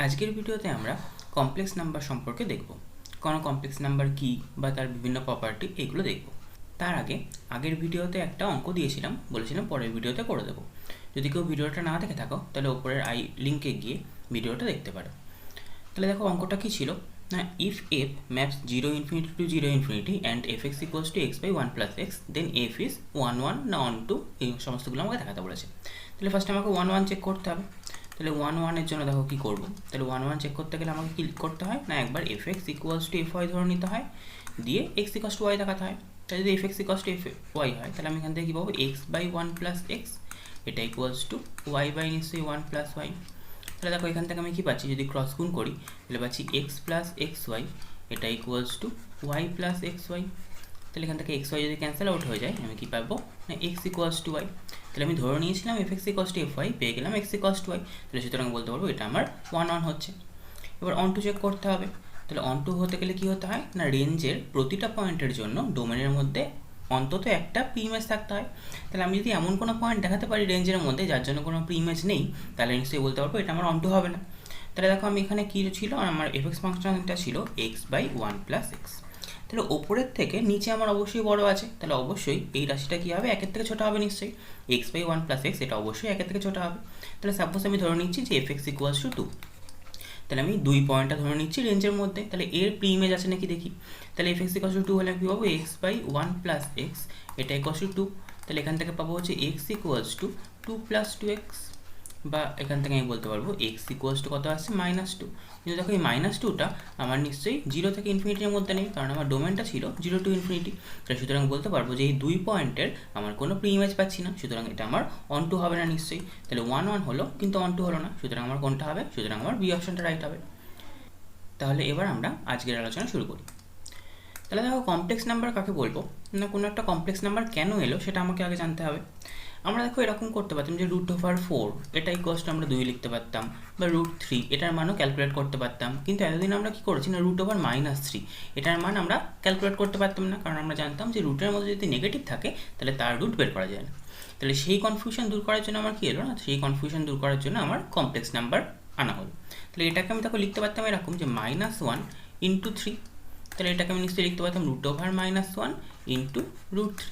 আজকের ভিডিওতে আমরা কমপ্লেক্স নাম্বার সম্পর্কে দেখব। কোনো কমপ্লেক্স নাম্বার কী বা তার বিভিন্ন প্রপার্টি এগুলো দেখব। তার আগে আগের ভিডিওতে একটা অঙ্ক দিয়েছিলাম, বলেছিলাম পরের ভিডিওতে করে দেবো। যদি কেউ ভিডিওটা না দেখে থাকো তাহলে ওপরের লিঙ্কে গিয়ে ভিডিওটা দেখতে পারো। তাহলে দেখো অঙ্কটা কী ছিল না, if f maps 0 infinity to 0 infinity and f x equals to x by 1 plus x, then f is 1 1 না 1 2, এই সমস্তগুলো আমাকে দেখাতে বলেছে। তাহলে ফার্স্টে আমাকে 1 1 চেক করতে হবে। তাহলে 1 1 এর জন্য দেখো কী করবো, তাহলে 1 1 চেক করতে গেলে আমাকে কী করতে হয় না, একবার f x equals to f y ধরে নিতে হয়, দিয়ে এক্স ইকুয়ালস টু ওয়াই দেখাতে হয়। তাহলে যদি f x equals to f y হয় তাহলে আমি এখান থেকে কী পাবো, এক্স বাই 1 প্লাস এক্স, এটা ইকুয়ালস টু ওয়াই বাই নিশ্চয়ই 1 প্লাস ওয়াই। তাহলে দেখো এখান থেকে আমি কী পাচ্ছি, যদি ক্রস গুণ করি তাহলে পাচ্ছি এক্স প্লাস এক্স ওয়াই, এটা equals to y plus x y. তাহলে এখান থেকে এক্স ওয়াই যদি ক্যান্সেল আউট হয়ে যায় আমি কী পাবো না, এক্স ইকুয়ালস টু ওয়াই। তাহলে আমি ধরে নিয়েছিলাম f x equals to f y, পেয়ে গেলাম এক্স ইকুয়ালস টু ওয়াই। তাহলে সুতরাং বলতে পারবো এটা আমার 1 1 হচ্ছে। এবার অন টু চেক করতে হবে। তাহলে অন টু হতে গেলে কী হতে হয় না, রেঞ্জের প্রতিটা পয়েন্টের জন্য ডোমেনের মধ্যে অন্তত একটা প্রি ইমেজ থাকতে হয়। তাহলে আমি যদি এমন কোনো পয়েন্ট দেখাতে পারি রেঞ্জের মধ্যে যার জন্য কোনো প্রি ইমেজ নেই, তাহলে নিশ্চয়ই বলতে পারবো এটা আমার অন টু হবে না। তাহলে দেখো আমি এখানে কী ছিল, আমার এফ এক্স ফাংশনটা ছিল এক্স বাই 1 প্লাস এক্স। তাহলে ওপরের থেকে নিচে আমার অবশ্যই বড় আছে, তাহলে অবশ্যই এই রাশিটা কী হবে, একের থেকে ছোটো হবে নিশ্চয়ই। এক্স বাই 1 প্লাস এক্স এটা অবশ্যই একের থেকে ছোটো হবে। তাহলে সাপোজ আমি ধরে নিচ্ছি যে এফ এক্স ইকুয়ালস টু 2। তাহলে আমি দুই পয়েন্টটা ধরে নিচ্ছি রেঞ্জের মধ্যে। তাহলে এর প্রি ইমেজ আছে নাকি দেখি। তাহলে এফ এক্স ইকুয়ালস টু 2 হলে আমি কী পাবো, এক্স বাই 1 প্লাস এক্স, এটা ইকুয়ালস টু 2। তাহলে এখান থেকে পাবো হচ্ছে x equals two 2 plus 2x, বা এখান থেকে আমি বলতে পারবো এক্স ইকুয়ালস টু কত আসছে, -2। কিন্তু দেখো এই -2টা আমার নিশ্চয়ই 0 থেকে ইনফিনিটির মধ্যে নেই, কারণ আমার ডোমেনটা ছিল 0 টু ইনফিনিটি। তাহলে সুতরাং বলতে পারবো যে এই দুই পয়েন্টের আমার কোনো প্রি ইমেজ পাচ্ছি না, সুতরাং এটা আমার অন টু হবে না নিশ্চয়ই। তাহলে 1 1 হলো কিন্তু অন টু হলো না, সুতরাং আমার কোনটা হবে, সুতরাং আমার বি অপশনটা রাইট হবে। তাহলে এবার আমরা আজকের আলোচনা শুরু করি। তাহলে দেখো কমপ্লেক্স নাম্বার কাকে বলবো না, কোনো একটা কমপ্লেক্স নাম্বার কেন এলো সেটা আমাকে আগে জানতে হবে। আমরা দেখো এরকম করতে পারতাম যে √4 এটা ইকুয়ালস টু আমরা 2 লিখতে পারতাম, বা √3 এটার মানও ক্যালকুলেট করতে পারতাম। কিন্তু এতদিন আমরা কী করেছি না, √-3 এটার মান আমরা ক্যালকুলেট করতে পারতাম না, কারণ আমরা জানতাম যে রুটের মধ্যে যদি নেগেটিভ থাকে তাহলে তার রুট বের করা যায় না। তাহলে সেই কনফিউশন দূর করার জন্য আমার কী এলো না, সেই কনফিউশন দূর করার জন্য আমার কমপ্লেক্স নাম্বার আনা হলো। তাহলে এটাকে আমি দেখো লিখতে পারতাম এরকম যে -1 × 3। তাহলে এটাকে আমি নিশ্চয়ই লিখতে পারতাম √-1 × √3।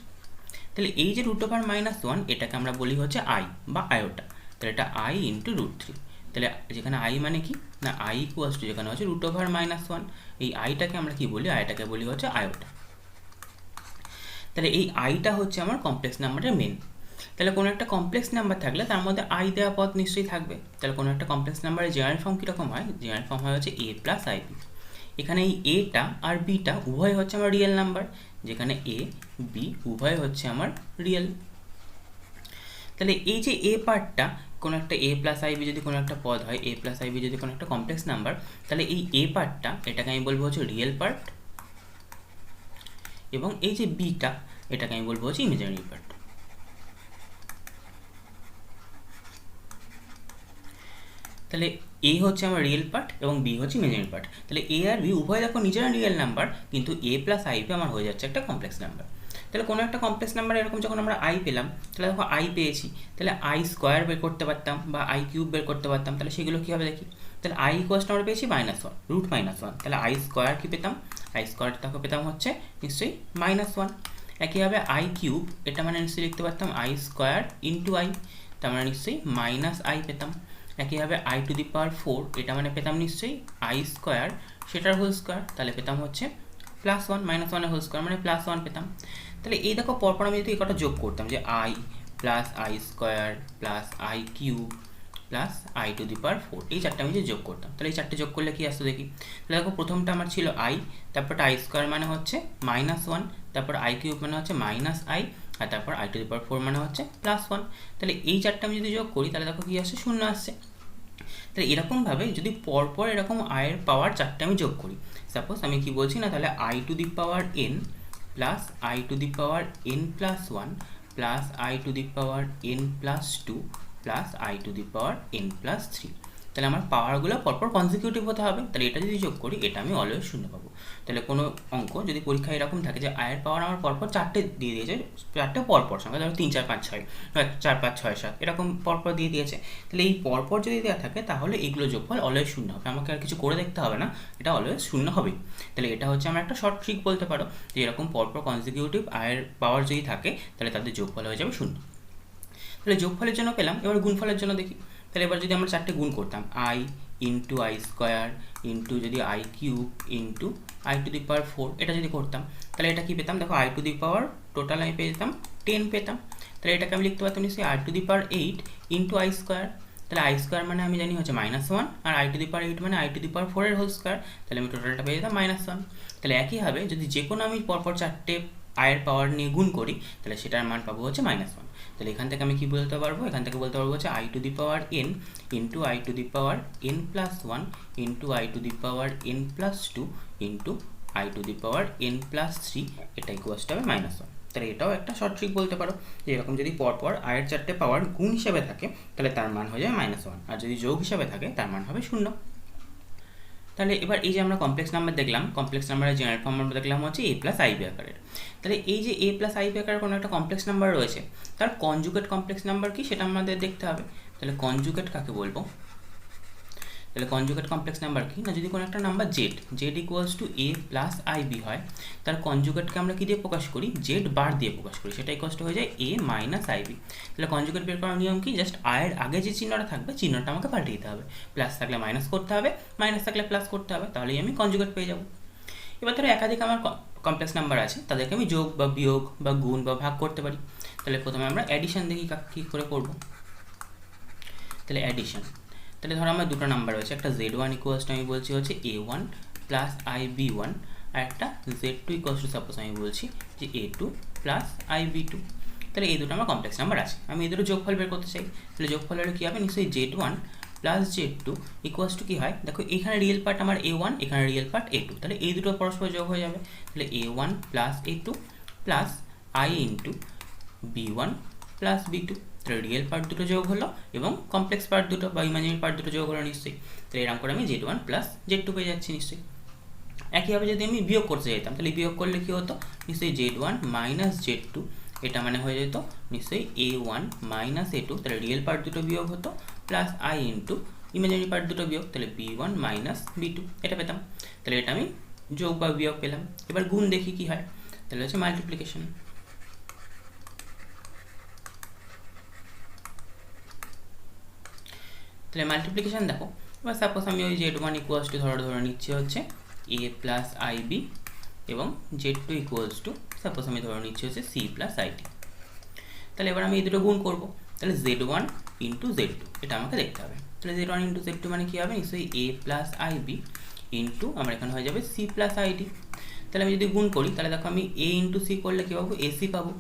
তাহলে এই যে √-1 এটাকে আমরা বলি হচ্ছে আই বা আয়োটা। তাহলে এটা আই × √3। তাহলে যেখানে আই মানে কি না, আই ইকুয়ালস টু যেখানে হচ্ছে √-1, এই আইটাকে আমরা কি বলি, আইটাকে বলি হচ্ছে আয়োটা। তাহলে এই আইটা হচ্ছে আমার কমপ্লেক্স নাম্বারের মেন। তাহলে কোনো একটা কমপ্লেক্স নাম্বার থাকলে তার মধ্যে আই দেওয়া পদ নিশ্চয়ই থাকবে। তাহলে কোনো একটা কমপ্লেক্স নাম্বারের জেনারেল ফর্ম কীরকম হয়, জেনারেল ফর্ম হয় হচ্ছে a প্লাস আইবি। এখানে এই এটা আর বিটা উভয় হচ্ছে আমার রিয়েল নাম্বার, যেখানে এ বি উভয় হচ্ছে আমার রিয়েল। তাহলে এই যে এ পার্টটা, কোনো একটা এ প্লাস আইবি যদি কোনো একটা পদ হয়, এ প্লাস আইবি যদি কোনো একটা কমপ্লেক্স নাম্বার, তাহলে এই এ পার্টটা এটাকে আমি বলবো হচ্ছে রিয়েল পার্ট, এবং এই যে বিটা এটাকে আমি বলবো হচ্ছে ইমাজিনারি পার্ট। তাহলে এ হচ্ছে আমার রিয়েল পার্ট এবং বি হচ্ছে ইমাজিনারি পার্ট। তাহলে এ আর বি উভয় দেখো নিজেরা রিয়েল নাম্বার, কিন্তু এ প্লাস আইপি আমার হয়ে যাচ্ছে একটা কমপ্লেক্স নাম্বার। তাহলে কোনো একটা কমপ্লেক্স নাম্বার এরকম যখন আমরা আই পেলাম, তাহলে দেখো আই পেয়েছি, তাহলে আই স্কোয়ার বের করতে পারতাম বা আই কিউব বের করতে পারতাম। তাহলে সেগুলো কী হবে দেখি। তাহলে আই ইকুয়ালসটা আমরা পেয়েছি -1 √-1। তাহলে আই স্কোয়ার কী পেতাম, আই স্কোয়ার তাকে পেতাম হচ্ছে নিশ্চয়ই -1। একইভাবে আই কিউব এটা মানে নিশ্চয়ই লিখতে পারতাম আই স্কোয়ার × আই, তার মানে নিশ্চয়ই -i পেতাম। একইভাবে i⁴ এটা মানে পেতাম নিশ্চয়ই আই স্কোয়ার সেটার হোল স্কোয়ার, তাহলে পেতাম হচ্ছে +1, -1 হোল স্কোয়ার মানে +1 পেতাম। তাহলে এই দেখো পরপর আমি যদি একটা যোগ করতাম যে i plus I square plus I cube plus i⁴, এই চারটে আমি যদি যোগ করতাম, তাহলে এই চারটে যোগ করলে কি আসতো দেখি। তাহলে দেখো প্রথমটা আমার ছিল i, তারপরটা আই স্কোয়ার মানে হচ্ছে -1, তারপর আই কিউব মানে হচ্ছে -i, আর তারপর i⁴ মানে হচ্ছে +1। তাহলে এই চারটে আমি যদি যোগ করি তাহলে দেখো কি আসছে, 0 আসছে। তাহলে এরকমভাবে যদি পরপর এরকম আয়ের পাওয়ার চারটে আমি যোগ করি, সাপোজ আমি কি বলছি না, তাহলে i⁴n plus i⁴n plus 1 plus i⁴n plus 2 plus i⁴n plus 3। তাহলে আমার পাওয়ারগুলো পরপর কনজিকিউটিভ হতে হবে। তাহলে এটা যদি যোগ করি এটা আমি অলওয়েজ শূন্য পাবো। তাহলে কোনো অঙ্ক যদি পরীক্ষায় এরকম থাকে যে আয়ের পাওয়ার আমার পরপর 4টে দিয়ে দিয়েছে, 4টে পরপর সংখ্যা, ধরো 3 4 5 6 বা 4 5 6 7 এরকম পরপর দিয়ে দিয়েছে, তাহলে এই পরপর যদি দেওয়া থাকে তাহলে এইগুলো যোগফল অলওয়েজ শূন্য হবে। আমাকে আর কিছু করে দেখতে হবে না, এটা অলওয়েজ শূন্য হবেই। তাহলে এটা হচ্ছে আমার একটা শর্ট ট্রিক বলতে পারো, যে এরকম পরপর কনজিকিউটিভ আয়ের পাওয়ার যদি থাকে তাহলে তাদের যোগফল হয়ে যাবে শূন্য। তাহলে যোগফলের জন্য পেলাম, এবার গুণফলের জন্য দেখি। তাহলে এবার যদি আমরা 4টে গুণ করতাম, I into I square into যদি I cube into I to the power 4, এটা যদি করতাম তাহলে এটা কি পেতাম, দেখো I to the power total আমি পেতাম 10 পেতাম। তাহলে এটাকে আমি লিখতে পারতাম নিশ্চয়ই I to the power 8 into I square. তাহলে আই স্কোয়ার মানে আমি জানি হচ্ছে -1, আর আই টু দি পাওয়ার 8 মানে আই টু দি পাওয়ার 4 এর হোল স্কোয়ার। তাহলে আমি টোটালটা পেয়ে যেতাম -1। তাহলে একইভাবে যদি যে কোনো আমি পরপর 4টে আয়ের পাওয়ার নিয়ে গুণ করি তাহলে সেটার মান পাবো হচ্ছে -1। তাহলে এখান থেকে আমি কি বলতে পারবো, এখান থেকে বলতে পারবো হচ্ছে I to the power n into I to the power n plus 1 into I to the power n plus 2 into I to the power n plus 3, এটা ইকুয়ালস হবে -1। তাহলে এটাও একটা শর্ট ট্রিক বলতে পারো, যে এরকম যদি পরপর আয়ের 4টে পাওয়ার গুণ হিসাবে থাকে তাহলে তার মান হয়ে যাবে -1, আর যদি যোগ হিসাবে থাকে তার মান হবে 0। তাহলে এবার এই যে আমরা কমপ্লেক্স নাম্বার দেখলাম, কমপ্লেক্স নাম্বারের জেনারেল ফর্ম আমরা দেখলাম হচ্ছে a প্লাস আইবি আকারের। তাহলে এই যে a প্লাস আইবি আকারের কোনো একটা কমপ্লেক্স নাম্বার রয়েছে, তার কনজুগেট কমপ্লেক্স নাম্বার কি সেটা আমাদের দেখতে হবে। তাহলে কনজুগেট কাকে বলবো, তাহলে কনজুগেট কমপ্লেক্স নাম্বার কি না, যদি কোনো একটা number z equals to a plus ib হয়, তার কনজুগেটকে আমরা কি দিয়ে প্রকাশ করি, জেড বার দিয়ে প্রকাশ করি, সেটা ইকুয়ালস টু হয়ে যায় a মাইনাস আইবি। তাহলে কনজুগেট বের করার নিয়ম কি, জাস্ট আয়ের আগে যে চিহ্নটা থাকবে চিহ্নটা আমাকে পাল্টে দিতে হবে, প্লাস থাকলে মাইনাস করতে হবে, মাইনাস থাকলে প্লাস করতে হবে, তাহলেই আমি কনজুগেট পেয়ে যাব। এবার ধরো একাধিক আমার কমপ্লেক্স নাম্বার আছে, তাদেরকে আমি যোগ বা বিয়োগ বা গুণ বা ভাগ করতে পারি। তাহলে প্রথমে আমরা অ্যাডিশন দেখি কী করে করব। তাহলে অ্যাডিশন, তাহলে ধরো আমার দুটো নাম্বার রয়েছে, একটা z1 ইকুয়ালস টু আমি বলছি হচ্ছে a1 প্লাস ib1, আর একটা z2 ইকুয়ালস টু সাপোজ আমি বলছি যে a2 প্লাস ib2। তাহলে এই দুটো আমার কমপ্লেক্স নাম্বার আছে, আমি এই দুটো যোগফল বের করতে চাই। তাহলে যোগফল হলে কী হবে, নিশ্চয়ই z1 plus z2 equals to কী হয়, দেখো এখানে রিয়েল পার্ট আমার a1, এখানে রিয়েল পার্ট a2, তাহলে এই দুটো পরস্পর যোগ হয়ে যাবে। তাহলে a1 plus a2 plus i into b1 plus b2, তাহলে রিয়েল পার্ট দুটো যোগ হলো এবং কমপ্লেক্স পার্ট দুটো বা ইমাজিনারি পার্ট দুটো যোগ হলো নিশ্চয়ই। তাহলে এরকম করে আমি z1 প্লাস z2 পেয়ে যাচ্ছি নিশ্চয়ই। একইভাবে যদি আমি বিয়োগ করতে যেতাম তাহলে বিয়োগ করলে কী হতো, নিশ্চয়ই z1 মাইনাস z2, এটা মানে হয়ে যেত নিশ্চয়ই a1 মাইনাস a2, তাহলে রিয়েল পার্ট দুটো বিয়োগ হতো, plus i into imaginary part দুটো বিয়োগ, তাহলে b1 মাইনাস b2 এটা পেতাম। তাহলে এটা আমি যোগ বা বিয়োগ পেলাম। এবার গুণ দেখি কী হয়, তাহলে হচ্ছে মাল্টিপ্লিকেশন। তাহলে মাল্টিপ্লিকেশান দেখো, এবার সাপোজ আমি ওই z1 ইকুয়ালস টু ধরে নিচ্ছি হচ্ছে a প্লাস আইবি এবং z2 ইকুয়ালস টু সাপোজ আমি ধরে নিচ্ছি হচ্ছে c প্লাস আইডি। তাহলে এবার আমি এই দুটো গুণ করবো, তাহলে z1 ইন্টু z2 এটা আমাকে দেখতে হবে। তাহলে z1 ইন্টু z2 মানে কী হবে, নিশ্চয়ই a প্লাস আইবি ইন্টু আমার এখানে হয়ে যাবে c প্লাস আইডি। তাহলে আমি যদি গুণ করি তাহলে দেখো আমি a ইন্টু c করলে কী পাবো, ac পাবো।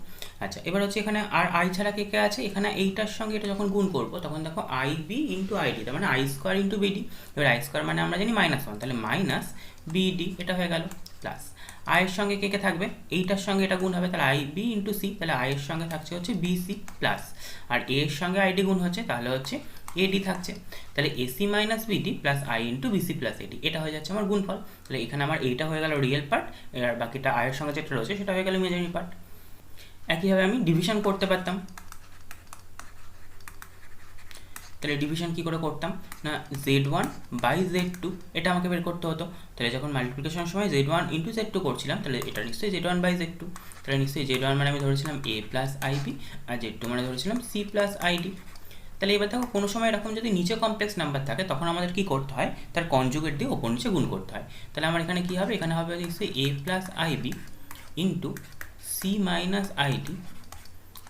আচ্ছা, এবার হচ্ছে এখানে আর আই ছাড়া কে কে আছে, এখানে এইটার সঙ্গে এটা যখন গুণ করবো তখন দেখো আইবি ইন্টু আইডি, তার মানে আই স্কোয়ার ইন্টু বিডি। এবার আই স্কোয়ার মানে আমরা জানি -1, তাহলে মাইনাস বিডি এটা হয়ে গেল, প্লাস আয়ের সঙ্গে কে কে থাকবে, এইটার সঙ্গে এটা গুণ হবে, তাহলে আইবি ইন্টু সি, তাহলে আয়ের সঙ্গে থাকছে হচ্ছে বিসি, প্লাস আর এর সঙ্গে আইডি গুণ হচ্ছে তাহলে হচ্ছে এডি থাকছে, তাহলে AC minus BD plus I into BC plus AD, এটা হয়ে যাচ্ছে আমার গুণফল। তাহলে এখানে আমার এইটা হয়ে গেল রিয়েল পার্ট, আর বাকিটা আয়ের সঙ্গে যেটা রয়েছে সেটা হয়ে গেল ইমাজিনারি পার্ট। একইভাবে আমি ডিভিশন করতে পারতাম, তাহলে ডিভিশন কী করে করতাম না, z1 বাই z2 এটা আমাকে বের করতে হতো। তাহলে যখন মাল্টিপ্লিকেশনের সময় z1 ইন্টু z2 করছিলাম তাহলে এটা নিশ্চয়ই z1 বাই z2, তাহলে নিশ্চয়ই z1 মানে আমি ধরেছিলাম a plus i b R z2 মানে ধরেছিলাম c প্লাস আইডি। তাহলে এবার দেখো কোনো সময় এরকম যদি নিচে কমপ্লেক্স নাম্বার থাকে তখন আমাদের কী করতে হয়, তার কনজুগেট দিয়ে ওপর নিচে গুণ করতে হয়। তাহলে আমার এখানে কী হবে, এখানে হবে নিশ্চয়ই a plus ib into c minus id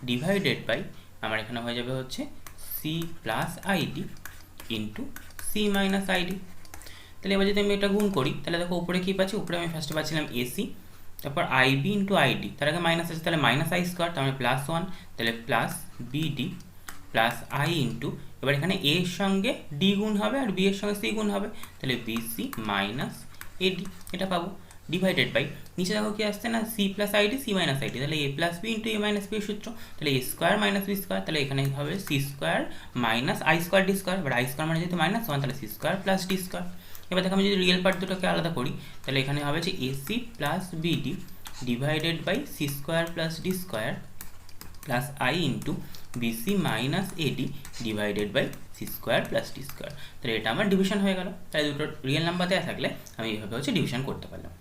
divided by আমার এখানে হয়ে যাবে হচ্ছে c plus id into c minus id. তাহলে এবার যদি আমি এটা গুণ করি তাহলে দেখো উপরে কী পাচ্ছি, উপরে আমি ফার্স্টে পাচ্ছিলাম এসি, তারপর আইবি ইন্টু আইডি, তার আগে মাইনাস আছে তাহলে মাইনাস আই স্কোয়ার, তার মানে +1, তাহলে plus BD plus I into এবার এখানে এ এর সঙ্গে ডি গুণ হবে আর বি এর সঙ্গে সি গুণ হবে, তাহলে বিসি মাইনাস এডি এটা পাবো। ডিভাইডেড বাই নিচে দেখো কি আসছে না c plus id c minus id, তাহলে a plus b into a minus b সূত্র, তাহলে a square minus b square, তাহলে এখানে হবে c square minus i square d square, এবার আই স্কোয়ার মানে যেহেতু মাইনাস ওয়ান তাহলে c square plus d square. এবার দেখো আমি যদি রিয়েল পার্ট দুটোকে আলাদা করি তাহলে এখানে হবে যে ac plus bd divided by c square plus d square plus I into bc minus ad divided by c square plus d square. তাহলে এটা আমার ডিভিশন হয়ে গেল, তাই দুটো রিয়েল নাম্বার দেওয়া থাকলে আমি এইভাবে হচ্ছে ডিভিশন করতে পারলাম।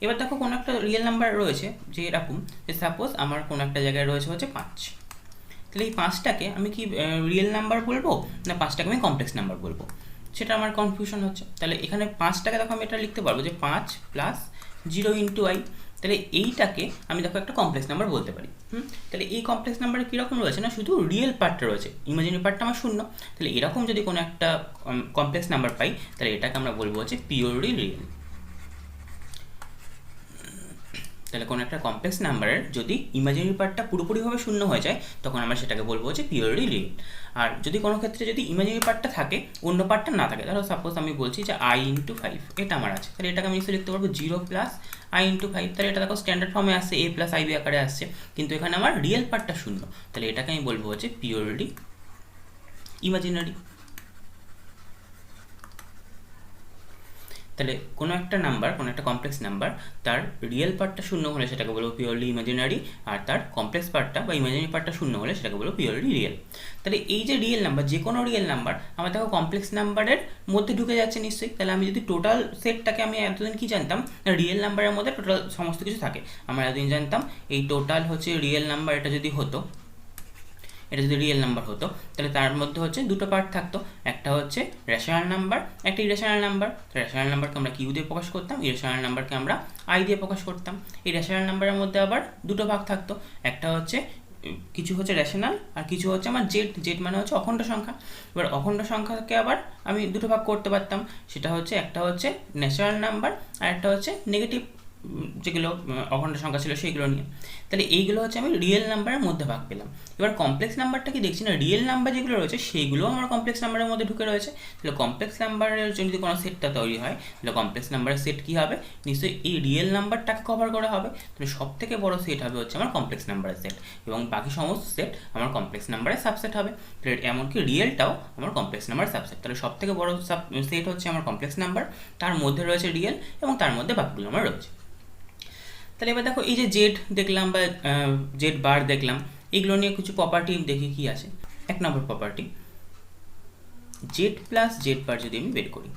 এবার দেখো কোনো একটা রিয়েল নাম্বার রয়েছে যে এরকম, যে সাপোজ আমার কোনো একটা জায়গায় রয়েছে হচ্ছে 5, তাহলে এই 5টাকে আমি কি রিয়েল নাম্বার বলবো না 5টাকে আমি কমপ্লেক্স নাম্বার বলবো, সেটা আমার কনফিউশন হচ্ছে। তাহলে এখানে 5টাকে দেখো আমি এটা লিখতে পারবো যে 5 প্লাস 0 ইন্টু আই, তাহলে এইটাকে আমি দেখো একটা কমপ্লেক্স নাম্বার বলতে পারি। তাহলে এই কমপ্লেক্স নাম্বারে কীরকম রয়েছে না শুধু রিয়েল পার্টটা রয়েছে, ইমাজিনারি পার্টটা আমার শূন্য। তাহলে এরকম যদি কোনো একটা কমপ্লেক্স নাম্বার পাই তাহলে এটাকে আমরা বলবো হচ্ছে পিওরলি রিয়েল। তাহলে কোনো একটা কমপ্লেক্স নাম্বারের যদি ইমাজিনারি পার্টটা পুরোপুরিভাবে শূন্য হয়ে যায় তখন আমরা সেটাকে বলবো হচ্ছে পিওরলি রিয়েল। আর যদি কোনো ক্ষেত্রে যদি ইমাজিনারি পার্টটা থাকে অন্য পার্টটা না থাকে, তাহলে সাপোজ আমি বলছি যে আই ইন্টু 5 এটা আমার আছে, তাহলে এটাকে আমি নিশ্চয়ই লিখতে পারবো 0 প্লাস আই ইন্টু 5, তাহলে এটা দেখো স্ট্যান্ডার্ড ফর্মে আসছে এ প্লাস আইবি আকারে আসছে, কিন্তু এখানে আমার রিয়েল পার্টটা শূন্য, তাহলে এটাকে আমি বলবো হচ্ছে পিওরলি ইমাজিনারি। তাহলে কোনো একটা নাম্বার, কোনো একটা কমপ্লেক্স নাম্বার তার রিয়েল পার্টটা শূন্য হলে সেটাকে বলবো পিওরলি ইমাজিনারি, আর তার কমপ্লেক্স পার্টটা বা ইমাজিনারি পার্টটা শূন্য হলে সেটাকে বলবো পিওরলি রিয়েল। তাহলে এই যে রিয়েল নাম্বার, যে কোনো রিয়েল নাম্বার আমার দেখো কমপ্লেক্স নাম্বারের মধ্যে ঢুকে যাচ্ছে নিশ্চয়ই। তাহলে আমি যদি টোটাল সেটটাকে, আমি এতদিন কি জানতাম রিয়েল নাম্বারের মধ্যে টোটাল সমস্ত কিছু থাকে, আমরা এতদিন জানতাম এই টোটাল হচ্ছে রিয়েল নাম্বার, এটা যদি হতো, এটা যদি রিয়েল নাম্বার হতো তাহলে তার মধ্যে হচ্ছে দুটো পার্ট থাকতো, একটা হচ্ছে রেশনাল নাম্বার, একটা ইরেশনাল নাম্বার। রেশনাল নাম্বারকে আমরা কিউ দিয়ে প্রকাশ করতাম, ইরেশনাল নাম্বারকে আমরা আই দিয়ে প্রকাশ করতাম। এই রেশনাল নাম্বারের মধ্যে আবার দুটো ভাগ থাকতো, একটা হচ্ছে কিছু হচ্ছে রেশনাল আর কিছু হচ্ছে আমার জেড, জেড মানে হচ্ছে অখণ্ড সংখ্যা। এবার অখণ্ড সংখ্যাকে আবার আমি দুটো ভাগ করতে পারতাম, সেটা হচ্ছে একটা হচ্ছে ন্যাচারাল নাম্বার আর একটা হচ্ছে নেগেটিভ যেগুলো অখণ্ড সংখ্যা ছিল সেইগুলো নিয়ে। তাহলে এইগুলো হচ্ছে আমি রিয়েল নাম্বারের মধ্যে ভাগ পেলাম। এবার কমপ্লেক্স নাম্বারটা কি দেখছি না রিয়েল নাম্বার যেগুলো রয়েছে সেইগুলোও আমার কমপ্লেক্স নাম্বারের মধ্যে ঢুকে রয়েছে। তাহলে কমপ্লেক্স নাম্বারের যদি কোনো সেটটা তৈরি হয় তাহলে কমপ্লেক্স নাম্বারের সেট কী হবে, নিশ্চয়ই এই রিয়েল নাম্বারটাকে কভার করা হবে। তাহলে সব থেকে বড় সেট হবে হচ্ছে আমার কমপ্লেক্স নাম্বারের সেট, এবং বাকি সমস্ত সেট আমার কমপ্লেক্স নাম্বারের সাবসেট হবে। তাহলে এমনকি রিয়েলটাও আমার কমপ্লেক্স নাম্বারের সাবসেট। তাহলে সব থেকে বড় সেট হচ্ছে আমার কমপ্লেক্স নাম্বার, তার মধ্যে রয়েছে রিয়েল এবং তার মধ্যে বাকিগুলো আমার রয়েছে। তাহলে এবার দেখো এই যে জেড দেখলাম বা জেড বার দেখলাম, এগুলো নিয়ে কিছু প্রপার্টি দেখি কি আছে। 1 নম্বর property, Z plus Z bar যদি আমি বের করি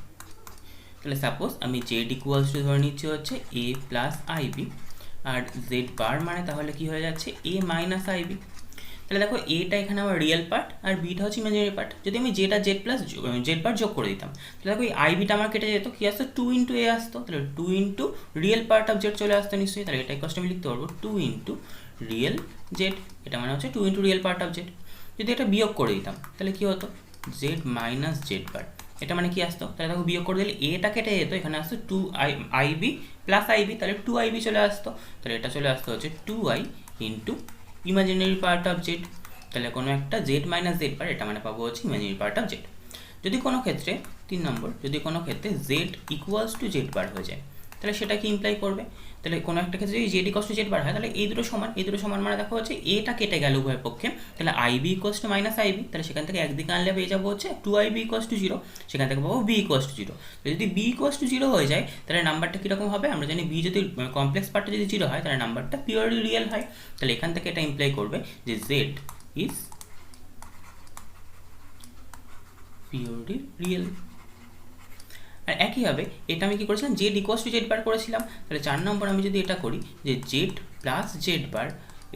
তাহলে সাপোজ আমি জেড ইকুয়ালস টু ধরে নিচ্ছি হচ্ছে এ প্লাস আইবি, আর জেড বার মানে তাহলে কি হয়ে যাচ্ছে এ মাইনাস আইবি। তাহলে দেখো এটা এখানে আমার রিয়েল পার্ট আর বিটা হচ্ছে ইমাজিনারি পার্ট। যদি আমি জেড আর জেড প্লাস জেড বার যোগ করে দিতাম তাহলে দেখো এই আইবিটা আমার কেটে যেত, কি আসতো 2 ইন্টু এ আসতো, তাহলে 2 into real part of Z চলে আসতো নিশ্চয়ই। তাহলে এটাই কষ্ট আমি লিখতে পারবো 2 ইন্টু রিয়েল জেড, এটা মানে হচ্ছে 2 into real part of Z. যদি এটা বিয়োগ করে দিতাম তাহলে কি হতো জেড মাইনাস জেড বার, এটা মানে কি আসতো, তাহলে দেখো বিয়োগ করে দিলে এটা কেটে যেত, এখানে আসতো 2 আইবি প্লাস আইবি, তাহলে 2 আইবি চলে আসতো। তাহলে এটা চলে আসতো হচ্ছে 2i into imaginary part of Z. তাহলে কোনো একটা জেড মাইনাস জেড বার, এটা মানে পাবো হচ্ছে ইমাজিনারি পার্ট অফ জেড। যদি কোনো ক্ষেত্রে 3 নম্বর, যদি কোনো ক্ষেত্রে Z equals to Z bar হয়ে যায় তাহলে সেটা কি ইমপ্লাই করবে, তাহলে কোনো একটা ক্ষেত্রে যদি Z equals to Z bar হয় তাহলে এই দুটো সমান, এই দুটো সমান মানে দেখো হচ্ছে এটা কেটে গেল উভয়ের পক্ষে, তাহলে ib equals to minus ib, তাহলে সেখান থেকে একদিকে আনলে পেয়ে যাবো হচ্ছে 2ib ইকুয়ালস টু 0, সেখান থেকে পাবো বি ইকুয়ালস টু 0। যদি বি ইকুয়ালস টু 0 হয়ে যায় তাহলে নাম্বারটা কীরকম হবে, আমরা জানি বি যদি কমপ্লেক্স পার্টটা যদি 0 হয় তাহলে নাম্বারটা পিওরলি রিয়েল হয়। তাহলে এখান থেকে এটা ইমপ্লাই করবে যে জেড ইজ পিওরলি রিয়েল। আর একইভাবে এটা আমি কি করেছিলাম Z equals to Z bar করেছিলাম, তাহলে 4 নম্বর আমি যদি এটা করি যে জেড প্লাস জেড বার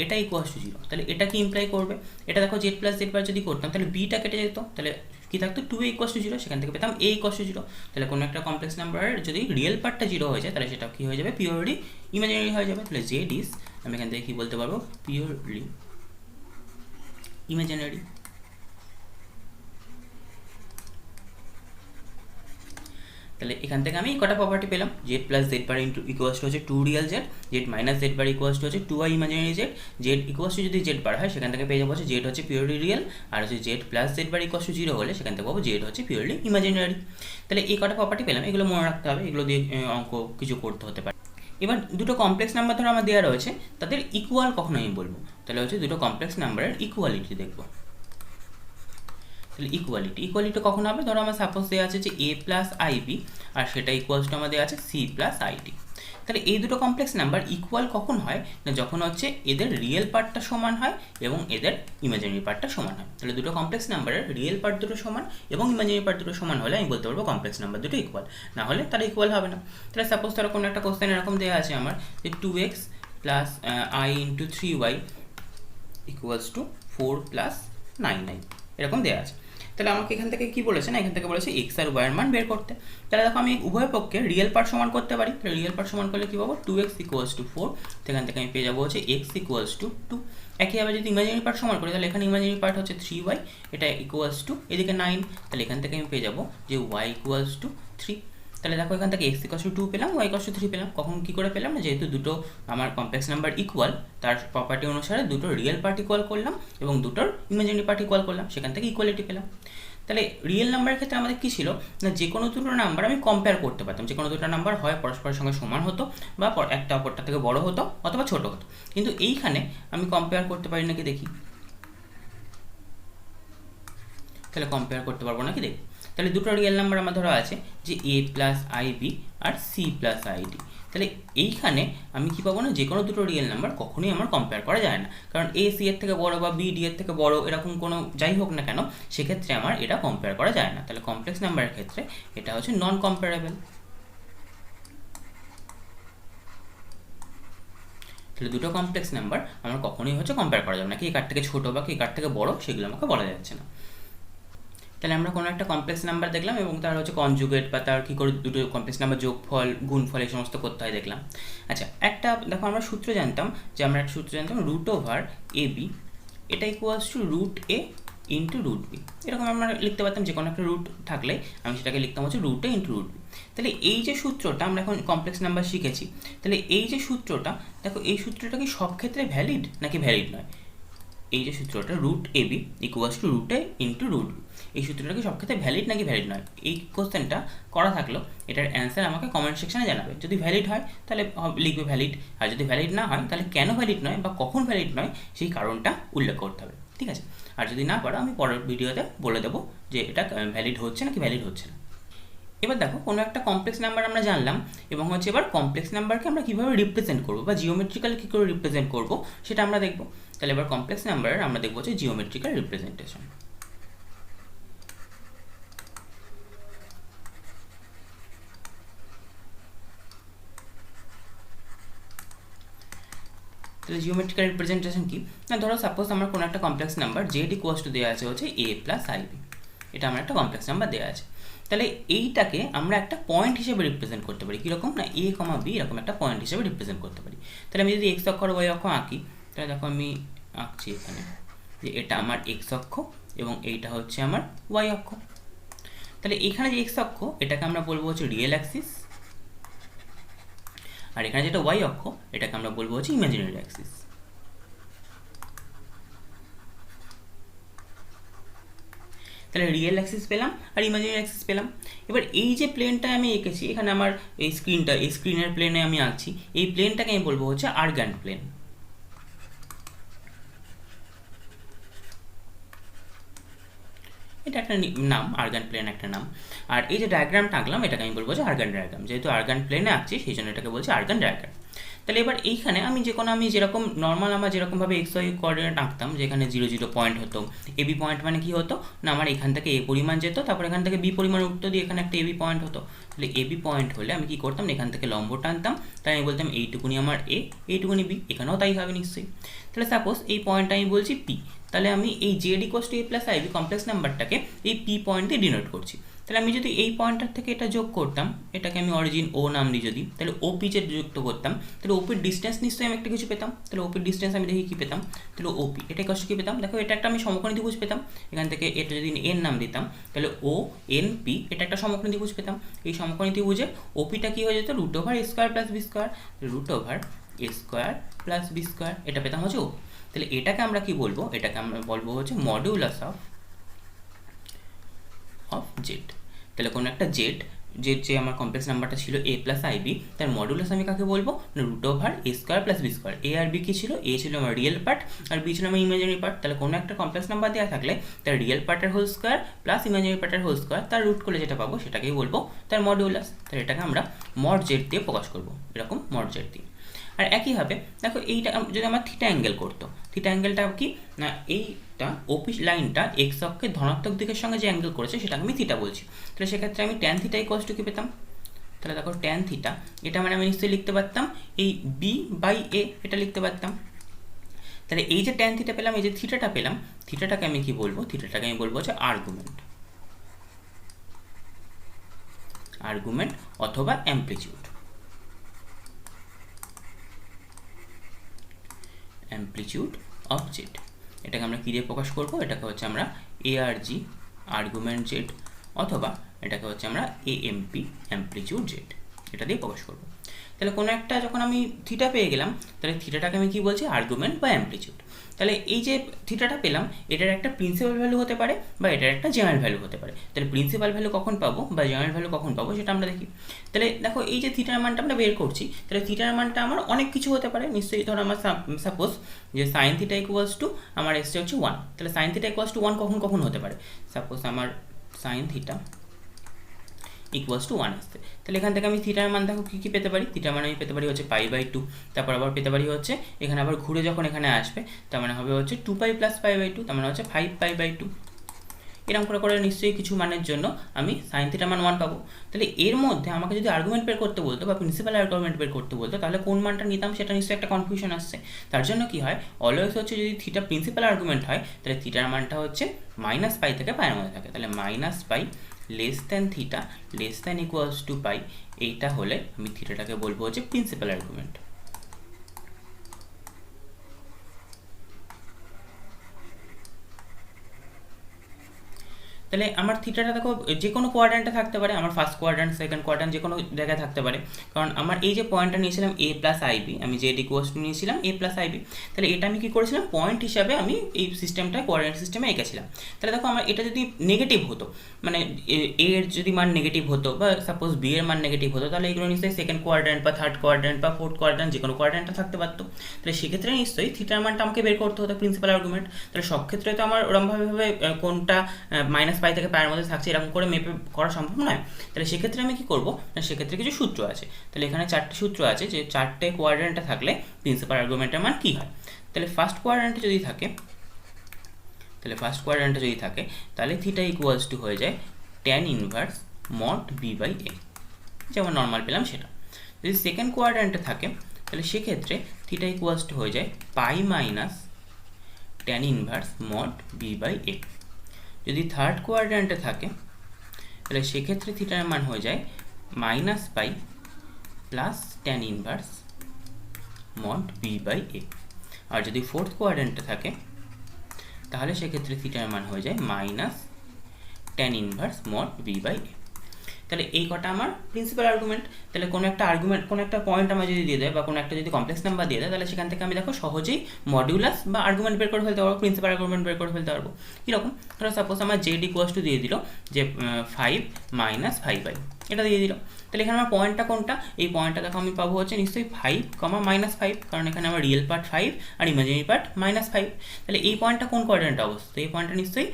এটা ইকুয়ালস টু 0, তাহলে এটা কি ইমপ্লাই করবে, এটা দেখো জেড প্লাস জেড বার যদি করতাম তাহলে বিটা কেটে যেত, তাহলে কি থাকতো 2a ইকুয়ালস টু 0, সেখান থেকে পেতাম a ইকুয়ালস টু 0। তাহলে কোনো একটা কমপ্লেক্স নাম্বারের যদি রিয়েল পার্টটা 0 হয়ে যায় তাহলে সেটা কি হয়ে যাবে পিওরলি ইমাজিনারি হয়ে যাবে। তাহলে জেড ইজ, আমি এখান থেকে কি বলতে পারবো পিওরলি ইমাজিনারি। তাহলে এখান থেকে আমি কটা প্রপার্টি পেলাম, Z plus Z bar into equals to হচ্ছে 2 real Z, Z minus Z bar equals two হচ্ছে 2i imaginary Z, Z equals to যদি জেড বার হয় সেখান থেকে পেয়ে যাবো হচ্ছে জেড হচ্ছে পিওরলি রিয়েল, আর হচ্ছে Z plus Z bar equals two 0 হলে সেখান থেকে পাবো জেড হচ্ছে পিওরলি ইমাজিনারি। তাহলে এই কটা প্রপার্টি পেলাম, এগুলো মনে রাখতে হবে, এগুলো দিয়ে অঙ্ক কিছু করতে হতে পারে। এবার দুটো কমপ্লেক্স নাম্বার ধরো আমার দেওয়া রয়েছে, তাদের ইকুয়াল কখন আমি বলবো, তাহলে হচ্ছে দুটো কমপ্লেক্স নাম্বারের ইকুয়ালিটি দেখবো। তাহলে ইকুয়ালিটি কখন হবে, ধরো আমার সাপোজ দেওয়া আছে যে a প্লাস আইবি, আর সেটা ইকুয়ালস টু আমাদের আছে c প্লাস আইডি। তাহলে এই দুটো কমপ্লেক্স নাম্বার ইকুয়াল কখন হয় না, যখন হচ্ছে এদের রিয়েল পার্টটা সমান হয় এবং এদের ইমাজিনারি পার্টটা সমান হয়। তাহলে দুটো কমপ্লেক্স নাম্বারের রিয়েল পার্ট দুটো সমান এবং ইমাজিনারি পার্ট দুটো সমান হলে আমি বলতে পারবো কমপ্লেক্স নাম্বার দুটো ইকুয়াল, না হলে তারা ইকুয়াল হবে না। তাহলে সাপোজ ধরো কোনো একটা কোশ্চেন এরকম দেওয়া আছে আমার যে 2x plus i into 3y equals to 4 plus 9i, এরকম দেওয়া আছে। তাহলে আমাকে এখান থেকে কি বলেছে না, এখান থেকে বলেছে এক্স আর ওয়াই এর মান বের করতে। তাহলে দেখো আমি উভয় পক্ষে রিয়েল পার্ট সমান করতে পারি। তাহলে রিয়েল পার্ট সমান করলে কি পাবো, 2x ইকুয়ালস টু 4, সেখান থেকে আমি পেয়ে যাবো হচ্ছে x ইকুয়ালস টু 2। একইভাবে যদি ইমাজিনারি পার্ট সমান করি, তাহলে এখানে ইমাজিনারি পার্ট হচ্ছে 3y, এটা ইকুয়ালস টু এদিকে 9, তাহলে এখান থেকে আমি পেয়ে যাবো যে y ইকুয়ালস টু 3। তাহলে দেখো এখান থেকে x ইকুয়ালস টু 2 পেলাম, y ইকুয়ালস টু 3 পেলাম। কখন কী করে পেলাম না, যেহেতু দুটো আমার কমপ্লেক্স নাম্বার ইকুয়াল, তার প্রপার্টি অনুসারে দুটো রিয়েল পার্ট ইকুয়াল করলাম এবং দুটোর ইমাজিনারি পার্ট ইকুয়াল করলাম, সেখান থেকে ইকুয়ালিটি পেলাম। তাহলে রিয়েল নাম্বারের ক্ষেত্রে আমাদের কী ছিল না, যে কোনো দুটো নাম্বার আমি কম্পেয়ার করতে পারতাম, যে কোনো দুটো নাম্বার হয় পরস্পরের সঙ্গে সমান হতো বা একটা অপরটা থেকে বড় হতো অথবা ছোট হতো, কিন্তু এইখানে আমি কম্পেয়ার করতে পারি নাকি দেখি। তাহলে কম্পেয়ার করতে পারবো নাকি দেখি। তাহলে দুটো রিয়েল নাম্বার আমার ধরা আছে যে a প্লাস আইবি আর c প্লাস আইডি। তাহলে এইখানে আমি কি পাবো না, যে কোনো দুটো রিয়েল নাম্বার কখনোই আমার কম্পেয়ার করা যায় না, কারণ a c এর থেকে বড় বা b d এর থেকে বড়, এরকম কোনো যাই হোক না কেন, সেক্ষেত্রে আমার এটা কম্পেয়ার করা যায় না। তাহলে কমপ্লেক্স নাম্বারের ক্ষেত্রে এটা হচ্ছে নন কম্পারেবল। তাহলে দুটো কমপ্লেক্স নাম্বার আমার কখনোই হচ্ছে কম্পেয়ার করা যাবে না, কি কার থেকে ছোটো বা কি কার থেকে বড় সেগুলো আমাকে বলা যাচ্ছে না। তাহলে আমরা কোনো একটা কমপ্লেক্স নাম্বার দেখলাম এবং তার হচ্ছে কনজুগেট বা তার কী করে দুটো কমপ্লেক্স নাম্বার যোগফল গুণফল এই সমস্ত করতে হয় দেখলাম। আচ্ছা, একটা দেখো আমরা সূত্র জানতাম যে আমরা একটা সূত্র জানতাম রুট ওভার এ বি, এটা equals to root a into root b. এরকম আমরা লিখতে পারতাম, যে কোনো একটা রুট থাকলে আমি সেটাকে লিখতাম হচ্ছে root a into root B. তাহলে এই যে সূত্রটা আমরা এখন কমপ্লেক্স নাম্বার শিখেছি, তাহলে এই যে সূত্রটা দেখো, এই সূত্রটা কি সব ক্ষেত্রে ভ্যালিড নাকি ভ্যালিড নয়। এই যে সূত্রটা root a b equals to root a into root b, এই সূত্রটা কি সব ক্ষেত্রে ভ্যালিড নাকি ভ্যালিড নয়, এই কোশ্চেনটা করা থাকলো, এটার অ্যান্সার আমাকে কমেন্ট সেকশনে জানাবে। যদি ভ্যালিড হয় তাহলে লিখবে ভ্যালিড, আর যদি ভ্যালিড না হয় তাহলে কেন ভ্যালিড নয় বা কখন ভ্যালিড নয় সেই কারণটা উল্লেখ করতে হবে, ঠিক আছে। আর যদি না পারো আমি পরের ভিডিওতে বলে দেবো যে এটা ভ্যালিড হচ্ছে নাকি ভ্যালিড হচ্ছে না। এবার দেখো কোনো একটা কমপ্লেক্স নাম্বার আমরা জানলাম এবং হচ্ছে এবার কমপ্লেক্স নাম্বারকে আমরা কীভাবে রিপ্রেজেন্ট করবো বা জিওমেট্রিক্যালি কী করে রিপ্রেজেন্ট করবো সেটা আমরা দেখবো। তাহলে এবার কমপ্লেক্স নাম্বারের আমরা দেখবো হচ্ছে জিওমেট্রিক্যাল রিপ্রেজেন্টেশন। তাহলে জিওমেট্রিক্যাল রিপ্রেজেন্টেশন কি না, ধরো সাপোজ আমার কোনো একটা complex number z equals two দেওয়া আছে হচ্ছে এ প্লাস আইবি, এটা আমার একটা কমপ্লেক্স নাম্বার দেওয়া আছে। তাহলে এইটাকে আমরা একটা পয়েন্ট হিসেবে রিপ্রেজেন্ট করতে পারি, কীরকম না এ কমা বি এরকম একটা পয়েন্ট হিসেবে রিপ্রেজেন্ট করতে পারি। তাহলে আমি যদি এক্স অক্ষ আর ওয়াই অক্ষ আঁকি, তাহলে দেখো আমি আঁকছি এখানে যে এটা আমার এক্স অক্ষ এবং এইটা হচ্ছে আমার ওয়াই অক্ষ। তাহলে এখানে যে এক্স অক্ষ এটাকে আমরা বলবো হচ্ছে রিয়েল অ্যাক্সিস, আর এখানে যেটা ওয়াই অক্ষ এটাকে আমরা বলবো হচ্ছে ইমাজিনারি অ্যাক্সিস। তাহলে রিয়েল অ্যাক্সিস পেলাম আর ইমাজিনারি অ্যাক্সিস পেলাম। এবার এই যে প্লেনটা আমি এঁকেছি এখানে আমার এই স্ক্রিনের প্লেনে আমি আঁকছি, এই প্লেনটাকে আমি বলবো হচ্ছে আর্গান প্লেন। এটা একটা নাম, আর্গান প্লেন একটা নাম। আর এই যে ডায়াগ্রামটা আঁকলাম এটাকে আমি বলবো যে আর্গান ডায়াগ্রাম, যেহেতু আর্গান প্লেনে আঁকছি সেই জন্য এটাকে বলছি আর্গান ডায়াগ্রাম। তাহলে এবার এইখানে আমি আমি যেরকম নর্মাল আমার যেরকমভাবে এক্স ওয়াই কোঅর্ডিনেট আঁকতাম, যেখানে 0 0 পয়েন্ট হতো, এবি পয়েন্ট মানে কি হতো না আমার এখান থেকে এ পরিমাণ যেত, তারপর এখান থেকে বি পরিমাণ উঠতো, দিয়ে এখানে একটা এবি পয়েন্ট হতো। তাহলে এবি পয়েন্ট হলে আমি কি করতাম, এখান থেকে লম্ব টানতাম, তাই আমি বলতাম এইটুকুনি আমার এ, এইটুকুনি বি, এখানেও তাই হবে নিশ্চয়ই। তাহলে সাপোজ এই পয়েন্টটা আমি বলছি পি, তাহলে আমি এই Z equals to A plus IB complex নাম্বারটাকে এই পি পয়েন্ট দিয়ে ডিনোট করছি। তাহলে আমি যদি এই পয়েন্টার থেকে এটা যোগ করতাম, এটাকে আমি অরিজিন ও নাম দিই যদি, তাহলে ওপি যে যুক্ত করতাম, তাহলে ওপির ডিস্টেন্স নিশ্চয়ই আমি একটা কিছু পেতাম। তাহলে ওপির ডিস্টেন্স আমি দেখি কী পেতাম, তাহলে ওপি এটা কষ্ট কী পেতাম, দেখো এটা একটা আমি সমকোণী ত্রিভুজ পেতাম। এখান থেকে এটা যদি এন নাম দিতাম তাহলে ও এন পি, এটা একটা সমকোণী ত্রিভুজ পেতাম। এই সমকোণী ত্রিভুজে ওপিটা কী হয়ে যেত, root over A square plus B square, root over A square plus B square, এটা পেতাম হচ্ছে ও। তাহলে এটাকে আমরা কি বলবো, এটাকে আমরা বলবো হচ্ছে মডিউলাস অফ জেড। তাহলে কোনো একটা জেড যে আমার কমপ্লেক্স নাম্বারটা ছিল a প্লাস আইবি, তার মডুলাস আমি কাকে বলবো না root over a square plus B square. A আর বি কী ছিল? এ ছিল আমার রিয়েল পার্ট আর বি ছিল আমার ইমাজিনারি পার্ট। তাহলে কোনো একটা কমপ্লেক্স নাম্বার দেওয়া থাকলে তার রিয়েল পার্টের হোল স্কোয়ার প্লাস ইমাজিনারি পার্টের হোল স্কোয়ার তার রুট করলে যেটা পাবো সেটাকেই বলবো তার মডুলাস। তাহলে এটাকে আমরা মড জেড দিয়ে প্রকাশ করবো, এরকম মড জেড দিয়ে। আর একইভাবে দেখো এইটা যদি আমার থিটা অ্যাঙ্গেল করতো, থিটা অ্যাঙ্গেলটা কি না এইটা ওপি লাইনটা এক্স অক্ষের ধনাত্মক দিকের সঙ্গে যে অ্যাঙ্গেল করেছে সেটাকে আমি থিটা বলছি। তাহলে সেক্ষেত্রে আমি ট্যান থিটা ইকুয়ালস টু কি পেতাম? তাহলে দেখো ট্যান থিটা এটা মানে আমি নিশ্চয়ই লিখতে পারতাম এই বি বাই এ, এটা লিখতে পারতাম। তাহলে এই যে ট্যান থিটা পেলাম, এই যে থিটাটা পেলাম, থিটাটাকে আমি কি বলবো? থিটাটাকে আমি বলবো যে আর্গুমেন্ট অথবা অ্যাম্প্লিটিউড অফ জেড। এটাকে আমরা কী দিয়ে প্রকাশ করবো? এটাকে হচ্ছে আমরা এআরজি আর্গুমেন্ট জেড অথবা এটাকে হচ্ছে আমরা এএমপি অ্যাম্প্লিটিউড জেড, এটা দিয়ে প্রকাশ করবো। তাহলে কোনো একটা যখন আমি থিটা পেয়ে গেলাম, তাহলে থিটাটাকে আমি কী বলছি? আর্গুমেন্ট বা অ্যাম্প্লিটিউড। তাহলে এই যে থিটাটা পেলাম এটার একটা প্রিন্সিপাল ভ্যালু হতে পারে বা এটার একটা জেনারেল ভ্যালু হতে পারে। তাহলে প্রিন্সিপাল ভ্যালু কখন পাবো বা জেনারেল ভ্যালু কখন পাবো সেটা আমরা দেখি। তাহলে দেখো এই যে থিটার মানটা আমরা বের করছি, তাহলে থিটার মানটা আমার অনেক কিছু হতে পারে নিশ্চয়ই। ধরো আমার সাপোজ যে সাইন থিটা ইকুয়ালস টু আমার এসছে হচ্ছে 1, তাহলে সাইন থিটা ইকুয়ালস টু 1 কখন কখন হতে পারে? সাপোজ আমার সাইন থিটা ইকুয়ালস টু 1 আসছে, তাহলে এখান থেকে আমি থিটার মান দেখো কী কী পেতে পারি? থিটার মান আমি পেতে পারি হচ্ছে π/2, তারপর আবার পেতে পারি হচ্ছে এখানে আবার ঘুরে যখন এখানে আসবে তার মানে হবে হচ্ছে 2π প্লাস π/2, তার মানে হচ্ছে 5π/2। এরকম করে করে নিশ্চয়ই কিছু মানের জন্য আমি সাইন থিটার মান 1 পাবো। তাহলে এর মধ্যে আমাকে যদি আর্গুমেন্ট বের করতে বলতো বা প্রিন্সিপাল আর্গুমেন্ট বের করতে বলতো তাহলে কোন মানটা নিতাম সেটা নিশ্চয়ই একটা কনফিউশন আসছে। তার জন্য কি হয়, অলওয়েজ হচ্ছে যদি থিটা প্রিন্সিপাল আর্গুমেন্ট হয় তাহলে থিটার মানটা হচ্ছে -π থেকে পায়ের মধ্যে থাকে। তাহলে -π less than theta less than equals to pi, এইটা হলে আমি থিটাটাকে বলবো হচ্ছে প্রিন্সিপাল আর্গুমেন্ট। তাহলে আমার থিটাটা দেখো যে কোনো কোয়াড্র্যান্টে থাকতে পারে, আমার ফার্স্ট কোয়াড্র্যান্ট সেকেন্ড কোয়াড্র্যান্ট যে কোনো জায়গায় থাকতে পারে। কারণ আমার এই যে পয়েন্টটা নিয়েছিলাম এ প্লাস আইবি, আমি জেড ইকুয়ালস টু নিয়েছিলাম এ প্লাস আইবি, তাহলে এটা আমি কী করেছিলাম পয়েন্ট হিসাবে আমি এই সিস্টেমটা কোয়াড্র্যান্ট সিস্টেমে এঁকেছিলাম। তাহলে দেখো আমার এটা যদি নেগেটিভ হতো, মানে এ এর যদি মান নেগেটিভ হতো বা সাপোজ বি এর মান নেগেটিভ হতো, তাহলে এগুলো নিশ্চয়ই সেকেন্ড কোয়াড্র্যান্ট বা থার্ড কোয়াড্র্যান্ট বা ফোর্থ কোয়াড্র্যান্ট যে কোনো কোয়াড্র্যান্টটা থাকতে পারতো। তাহলে সেক্ষেত্রে নিশ্চয়ই থিটার মানটা আমাকে বের করতে হতো প্রিন্সিপাল আর্গুমেন্ট। তাহলে সব ক্ষেত্রে তো আমার ওরমভাবে কোনটা -π থেকে পায়ের মধ্যে থাকছে এরকম করে মেপে করা সম্ভব নয়। তাহলে সেক্ষেত্রে আমি কি করবো না, সেক্ষেত্রে কিছু সূত্র আছে। তাহলে এখানে 4টে সূত্র আছে যে 4টে কোয়াড্র্যান্টে থাকলে প্রিন্সিপাল আর্গুমেন্টের মান কী হয়। তাহলে ফার্স্ট কোয়াড্র্যান্টে যদি থাকে তাহলে থিটা ইকুয়ালস টু হয়ে যায় ট্যান ইনভার্স মড b/a, যেমন নর্মাল পেলাম সেটা। যদি সেকেন্ড কোয়াড্র্যান্টে থাকে তাহলে সেক্ষেত্রে থিটা ইকুয়ালস টু হয়ে যায় π minus tan inverse mod b/a। যদি থার্ড কোয়াড্র্যান্টে থাকে তাহলে সেক্ষেত্রে থিটার মান হয়ে যায় -π plus tan inverse mod b/a। আর যদি ফোর্থ কোয়াড্র্যান্টে থাকে তাহলে সেক্ষেত্রে থিটার মান হয়ে যায় ট্যান ইনভার্স মড b/a। তাহলে এই কটা আমার প্রিন্সিপাল আর্গুমেন্ট। তাহলে কোনো একটা আর্গুমেন্ট কোনো একটা পয়েন্ট আমার যদি দিয়ে দেয় বা কোনো একটা যদি কমপ্লেক্স নাম্বার দিয়ে দেয় তাহলে সেখান থেকে আমি দেখো সহজেই মডিউলাস বা আর্গুমেন্ট বের করে ফেলতে পারবো, প্রিন্সিপাল আর্গুমেন্ট বের করে ফেলতে পারবো। কীরকম? ধরো সাপোজ আমার জেড ইকুয়ালস টু দিয়ে দিল যে 5 মাইনাস 5/, এটা দিয়ে দিল। তাহলে এখানে আমার পয়েন্টটা কোনটা? এই পয়েন্টটা দেখো আমি পাবো হচ্ছে নিশ্চয়ই 5, -5, কারণ এখানে আমার রিয়েল পার্ট 5 আর ইমাজিনারি পার্ট -5। তাহলে এই পয়েন্টটা কোন কোয়াড্র্যান্টে অবস্থিত? এই পয়েন্টটা নিশ্চয়ই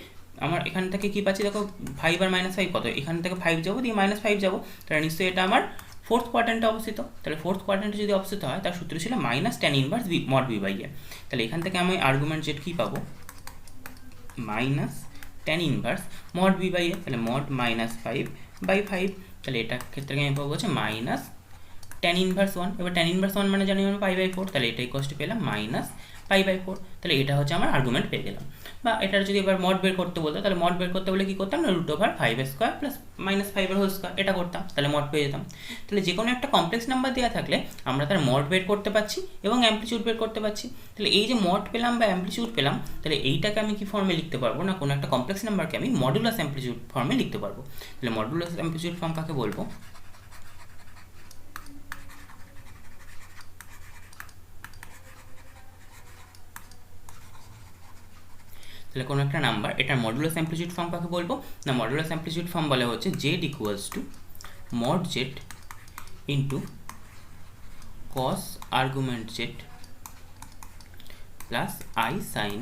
আমার এখান থেকে কী পাচ্ছি দেখো 5 আর -5 কত? এখান থেকে 5 যাবো দিয়ে -5 যাবো, তাহলে নিশ্চয়ই এটা আমার ফোর্থ কোয়াড্র্যান্টে অবস্থিত। তাহলে ফোর্থ কোয়াড্র্যান্টে যদি অবস্থিত হয় তার সূত্র ছিল -tan ইনভার্স মড b/a। তাহলে এখান থেকে আমি আর্গুমেন্ট জেড কী পাবো? -tan ইনভার্স মড b/a, তাহলে মড -5/5, তাহলে এটার ক্ষেত্রে আমি পাবো হচ্ছে tan ইনভার্স 1। এবার tan ইনভার্স 1 মানে জানি আমরা π/4, তাহলে এটাই কষ্ট পেলাম -π/4। তাহলে এটা হচ্ছে আমার আর্গুমেন্ট পেয়ে গেলাম। বা এটার যদি এবার মড বের করতে বলতো তাহলে মড বের করতে বলে কী করতাম না, √5² প্লাস -5² এটা করতাম, তাহলে মড পেয়ে যেতাম। তাহলে যে কোনো একটা কমপ্লেক্স নাম্বার দেওয়া থাকলে আমরা তার মড বের করতে পারছি এবং অ্যাম্প্লিটিউড বের করতে পারছি। তাহলে এই যে মড পেলাম বা অ্যাম্প্লিটিউড পেলাম, তাহলে এইটাকে আমি কি ফর্মে লিখতে পারবো না, কোনো একটা কমপ্লেক্স নাম্বারকে আমি মডুলাস অ্যাম্প্লিটিউড ফর্মে লিখতে পারবো। তাহলে মডুলাস অ্যাম্প্লিটিউড ফর্ম কাকে বলবো? তাহলে কোনো একটা নাম্বার এটার মডুলাস অ্যাম্প্লিটিউড ফর্ম কাকে বলবো না, মডুলাস অ্যাম্প্লিটিউড ফর্ম বলে হচ্ছে Z equals two mod z into cos argument z plus I sin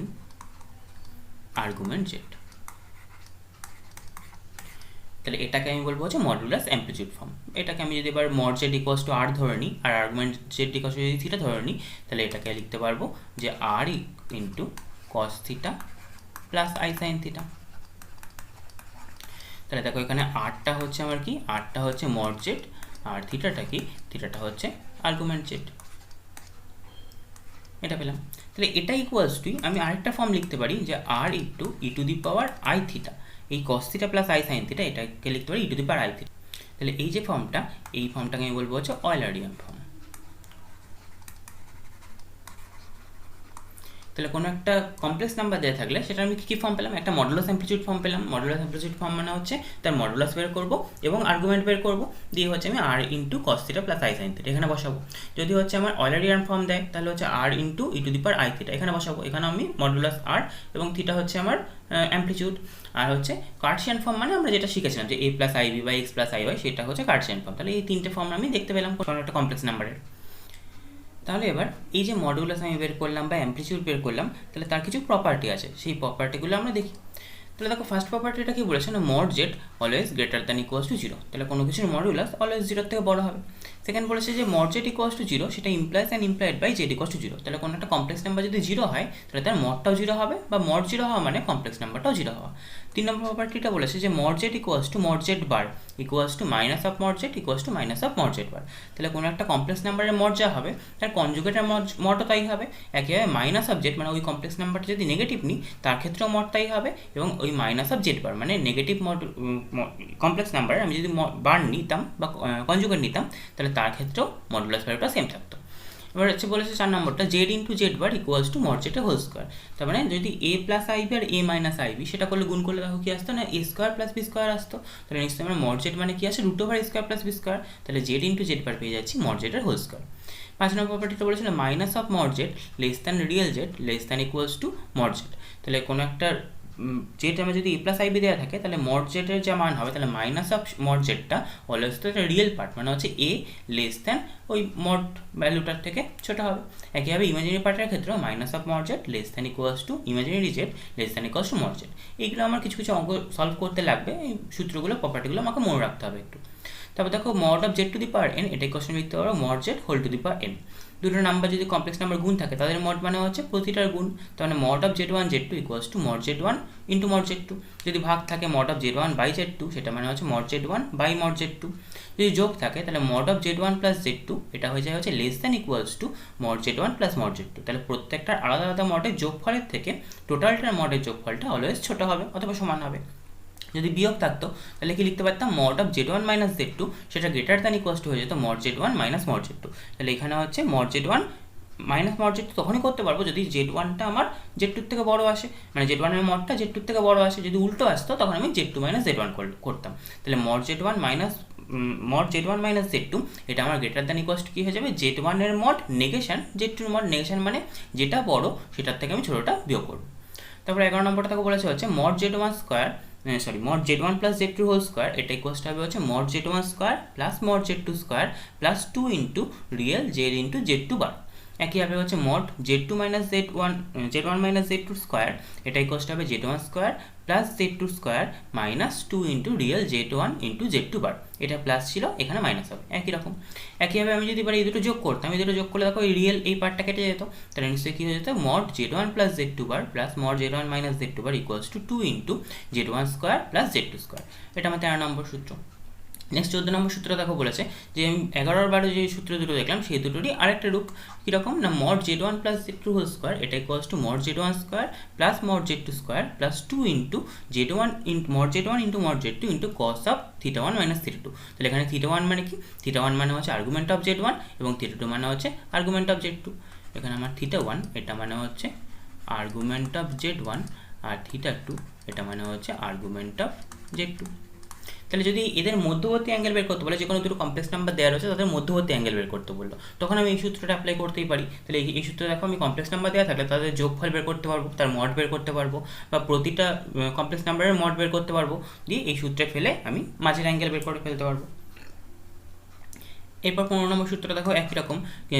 argument z। তাহলে এটাকে আমি বলবো হচ্ছে মডুলাস অ্যামপ্লিটিউড ফর্ম। এটাকে আমি যদি এবার mod Z equals to R ধরে নিই আর আর্গুমেন্ট জেড ইকুয়ালস টু যদি থিটা ধরে নিই, তাহলে এটাকে লিখতে পারবো যে R into cos theta plus I sine theta. তাহলে দেখো এখানে আরটা হচ্ছে আমার কি, আরটা হচ্ছে মড জেড আর থিটাটা কি, থিটাটা হচ্ছে আর্গুমেন্ট জেড। এটা পেলাম। তাহলে এটা ইকুয়ালস টু আমি আরেকটা ফর্ম লিখতে পারি যে R into E to the power I theta, এই cos theta plus I sine theta এটাকে লিখতে পারি E to the power I theta. তাহলে এই যে ফর্মটা, এই ফর্মটাকে আমি বলবো হচ্ছে অয়েলারিয়ান ফর্ম। তাহলে কোনো একটা কমপ্লেক্স নাম্বার দেওয়া থাকলে সেটা আমি কী ফর্ম পেলাম, একটা মডুলাস অ্যামপ্লিটিউড ফর্ম পেলাম। মডুলাস অ্যামপ্লিটিউড ফর্ম মানে হচ্ছে তার মডুলাস বের করব এবং আর্গুমেন্ট বের করব, দিয়ে হচ্ছে আমি R into cos theta plus I sine theta এখানে বসাবো। যদি হচ্ছে আমার অয়েলারিয়ান ফর্ম দেয় তাহলে হচ্ছে R into E to the power I theta এখানে বসাবো। এখানে আমি মডুলাস আর এবং থিটা হচ্ছে আমার অ্যামপ্লিটিউড। আর হচ্ছে কার্টেসিয়ান ফর্ম মানে আমরা যেটা শিখেছিলাম যে A plus I B by X plus I Y, সেটা হচ্ছে কার্টেসিয়ান ফর্ম। তাহলে এই তিনটে ফর্ম আমি দেখতে পেলাম কোনো একটা কমপ্লেক্স নাম্বারের। তাহলে এবার এই যে মডুলাস আমি বের করলাম বা অ্যামপ্লিটিউড বের করলাম, তাহলে তার কিছু প্রপার্টি আছে, সেই প্রপার্টিগুলো আমরা দেখি। তাহলে দেখো ফার্স্ট প্রপার্টিটা কি বলেছে না, mod Z always greater than equals to zero. তাহলে কোনো কিছুর মডুলাস অলওয়েজ জিরোর থেকে বড় হবে। সেকেন্ড বলেছে যে mod Z equals to zero, সেটা implies and implied by Z equals to zero. তাহলে কোনো একটা কমপ্লেক্স নাম্বার যদি জিরো হয় তাহলে তার মডটাও জিরো হবে, বা মড জিরো হওয়া মানে কমপ্লেক্স নাম্বারটাও জিরো হওয়া। 3 নম্বর প্রপার্টিটা বলেছে যে mod Z equals to mod Z bar equals to minus of mod Z equals to minus of mod Z bar. তাহলে কোনো একটা কমপ্লেক্স নাম্বারের মড যা হবে তার কনজুগেটের মডও তাই হবে। একইভাবে মাইনাস অফ জেড মানে ওই কমপ্লেক্স নাম্বারটা যদি নেগেটিভ নিই তার ক্ষেত্রেও মড তাই হবে, এবং ওই মাইনাস অফ জেড বার মানে নেগেটিভ মড কমপ্লেক্স নাম্বারে আমি যদি বার নিতাম বা কনজুগেট নিতাম তাহলে তার ক্ষেত্রেও মডুলাস ভ্যালুটা সেম থাকতো। এবার হচ্ছে বলেছে 4 নম্বরটা z into z bar equals to mod z whole square. তার মানে যদি এ প্লাস আইবি আর এ মাইনাস আইবি সেটা করলে গুণ করলে দেখো কি আসতো না, a square plus B square আসতো। তাহলে নিশ্চয়ই আমরা মড জেড মানে কি আসে, root over square plus B square. তাহলে জেড ইন্টু জেড বার পেয়ে যাচ্ছি মড জেডের হোল স্কোয়ার। 5 নম্বর প্রপার্টিটা বলেছিল minus of mod Z less than real Z less than equals to mod Z. তাহলে কোনো একটা জেড আমার যদি এ প্লাস আইবি দেওয়া থাকে তাহলে মড জেডের যা মান হবে, তাহলে মাইনাস অফ মড জেডটা অলওয়েজ তো একটা রিয়েল পার্ট মানে হচ্ছে এ লেস দ্যান ওই মড ভ্যালুটার থেকে ছোটো হবে। একইভাবে ইমাজিনারি পার্টের ক্ষেত্রেও minus of mod Z less than equals two imaginary Z less than equals to mod Z. এইগুলো আমার কিছু কিছু অঙ্ক সলভ করতে লাগবে, এই সূত্রগুলো প্রপার্টিগুলো আমাকে মনে রাখতে হবে একটু। তারপর দেখো mod of z to the power n, এটাই কোশ্চেন লিখতে পারো mod z whole to the power n. দুটো নাম্বার যদি কমপ্লেক্স নাম্বার গুণ থাকে তাদের মড মানে হচ্ছে প্রতিটার গুণ, তার মানে mod of z one z two equals to mod z one into mod z two. যদি ভাগ থাকে mod of z one by z two, সেটা মানে হচ্ছে mod z one by mod z two. যদি যোগ থাকে তাহলে mod of z one plus z two, এটা হয়ে যায় হচ্ছে less than equals to mod z one plus mod z two. তাহলে প্রত্যেকটার আলাদা আলাদা মডের যোগফলের থেকে টোটালটার মডের যোগফলটা অলওয়েজ ছোটো হবে অথবা সমান হবে। যদি বিয়োগ থাকতো তাহলে কি লিখতে পারতাম, mod of z one minus z two, সেটা গ্রেটার দ্যান ইকুয়ালস টু হয়ে যেত mod z one minus mod z two. তাহলে এখানে হচ্ছে mod z one minus mod z two তখনই করতে পারবো যদি জেড ওয়ানটা আমার জেড টুর থেকে বড়ো আসে, মানে জেড ওয়ানের মডটা জেড টুর থেকে বড়ো আসে। যদি উল্টো আসতো তখন আমি z two minus z one করতাম। তাহলে mod z one minus z two এটা আমার গ্রেটার দ্যান ইকুয়ালস টু কী হয়ে যাবে, জেড ওয়ানের মড নেগেশন জেড টুর মড নেগেশন, মানে যেটা বড়ো সেটার থেকে আমি ছোটোটা বিয়োগ করবো। তারপরে 11 নম্বরটা তাকে বলেছে হচ্ছে mod z one square mod z one plus z two whole square, এটা ইকুয়ালস হবে হচ্ছে mod z one square plus mod z two square plus two into real z into z two bar. একইভাবে হচ্ছে mod z two minus z one minus z two square, এটা equals হবে z one square plus z two square minus two into real z one into z two বার। এটা plus ছিল এখানে minus হবে একই রকম। একইভাবে আমি যদি এবার এই দুটো যোগ করতাম, এই দুটো যোগ করলে দেখো এই রিয়েল এই পার্টটা কেটে যেত, তাহলে নিশ্চয়ই কী হয়ে যেত, mod z one plus z two bar plus mod z one minus z two bar equals to two into z one square plus z two square. এটা আমার 13 নম্বর সূত্র। নেক্সট 14 নম্বর সূত্র দেখো বলেছে যে আমি 11 আর 12 যে সূত্র দুটো দেখলাম সেই দুটোরই আরেকটা রূপ কীরকম না, mod z one plus z two whole square, এটা equals to mod z one square plus mod z two square plus two into z one into mod z one into mod z two into cos of theta one minus theta two. তাহলে এখানে theta one মানে কি, theta one মানে হচ্ছে argument of z one এবং theta two মানে হচ্ছে argument of z two. এখানে আমার থিটা ওয়ান এটা মানে হচ্ছে আর্গুমেন্ট অফ জেড ওয়ান আর থিটা টু এটা মানে হচ্ছে আর্গুমেন্ট অফ জেড টু। তাহলে যদি এদের মধ্যবর্তী অ্যাঙ্গেল বের করতে বলে, যে কোনো দুটো কমপ্লেক্স নাম্বার দেওয়া রয়েছে তাদের মধ্যবর্তী অ্যাঙ্গেল বের করতে বললো, তখন আমি এই সূত্রটা অ্যাপ্লাই করতেই পারি। তাহলে এই সূত্রে দেখো আমি কমপ্লেক্স নাম্বার দেওয়া থাকলে তাদের যোগফল বের করতে পারবো, তার মড বের করতে পারবো, বা প্রতিটা কমপ্লেক্স নাম্বারের মড বের করতে পারবো, দিয়ে এই সূত্রে ফেলে আমি মাঝের অ্যাঙ্গেল বের করে ফেলতে পারবো। এরপর 15 নম্বর সূত্রটা দেখো একই রকম,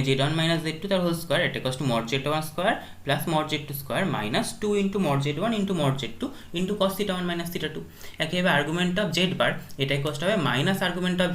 z1 মাইনাস z2 তার হোল স্কোয়ার, এটা equals to mod z1 square plus mod z2 square minus 2 into mod z1 into mod z2 into cos theta 1 minus theta 2। একইভাবে আর্গুমেন্ট অফ z বার, এটা ইকুয়ালস হবে minus argument of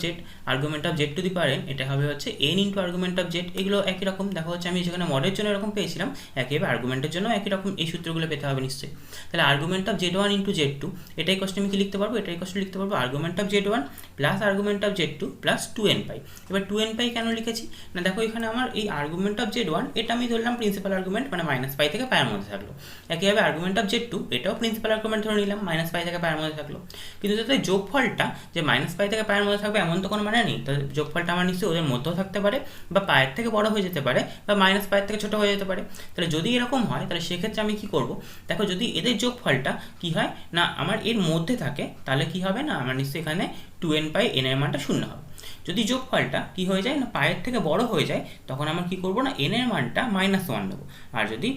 z two the power n, এটা হবে হচ্ছে n into argument of z। এগুলো একই রকম, দেখো হচ্ছে আমি যেখানে মডের জন্য এরকম পেয়েছিলাম, একইভাবে আর্গুমেন্টের জন্য একই রকম এই সূত্রগুলো পেতে হবে নিশ্চয়ই। তাহলে argument of z1 into z2, এটাই কষ্ট আমি কি লিখতে পারবো, এটাই কষ্ট লিখতে পারবো argument of z1 plus argument of z2 plus 2n পাই। এবার 2n পাই কেন লিখেছি না, দেখো এখানে আমার এই আর্গুমেন্ট অফ z1 এটা আমি ধরলাম প্রিন্সিপাল আর্গুমেন্ট, মানে মাইনাস পাই থেকে পায়ের মধ্যে থাকলো। একইভাবে আর্গুমেন্ট অফ z2 এটাও প্রিন্সিপাল আর্গুমেন্ট ধরে নিলাম, মাইনাস পাই থেকে পায়ের মধ্যে থাকলো। কিন্তু যাতে যোগফলটা যে মাইনাস পাই থেকে পায়ের মধ্যে থাকবে এমন তো কোনো মানে নেই, তো যোগফলটা আমার নিশ্চয়ই ওদের মধ্যেও থাকতে পারে, বা পায়ের থেকে বড় হয়ে যেতে পারে, বা মাইনাস পায়ের থেকে ছোট হয়ে যেতে পারে। তাহলে যদি এরকম হয় তাহলে সেক্ষেত্রে আমি কি করব, দেখো যদি এদের যোগফলটা কি হয় না আমার এর মধ্যে থাকে, তাহলে কি হবে না আমার নিশ্চয়ই এখানে 2n পাই n এর মানটা 0 হবে। যদি যোগফলটা কি হয়ে যায় না পায়ের থেকে বড় হয়ে যায়, তখন আমরা কি করব না n এর মানটা -1 নেব। আর যদি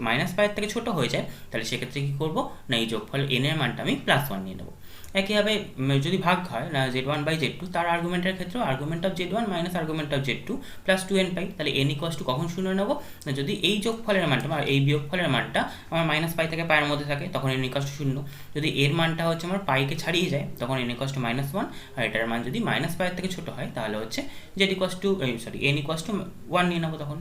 মাইনাস পায়ের থেকে ছোট হয়ে যায়, তাহলে সেক্ষেত্রে কি করব না এই যোগফল n এর মানটা আমি +1 নিয়ে নেব। একইভাবে যদি ভাগ হয় না z1 বাই z2, তার আর্গুমেন্টের ক্ষেত্রেও argument of z1 minus argument of z2 plus 2n পাই, তাহলে n ইকুয়ালস টু কখন 0 নেব না যদি এই যোগফলের মানটা বা এই বিয়োগফলের মানটা আমার মাইনাস পাই থেকে পায়ের মধ্যে থাকে, তখন n ইকুয়ালস টু 0। যদি এর মানটা হচ্ছে আমার পাইকে ছাড়িয়ে যায়, তখন n ইকুয়ালস টু -1, আর এটার মান যদি মাইনাস পায়ের থেকে ছোট হয়, তাহলে হচ্ছে z equals to n equals to 1 নিয়ে নেবো তখন।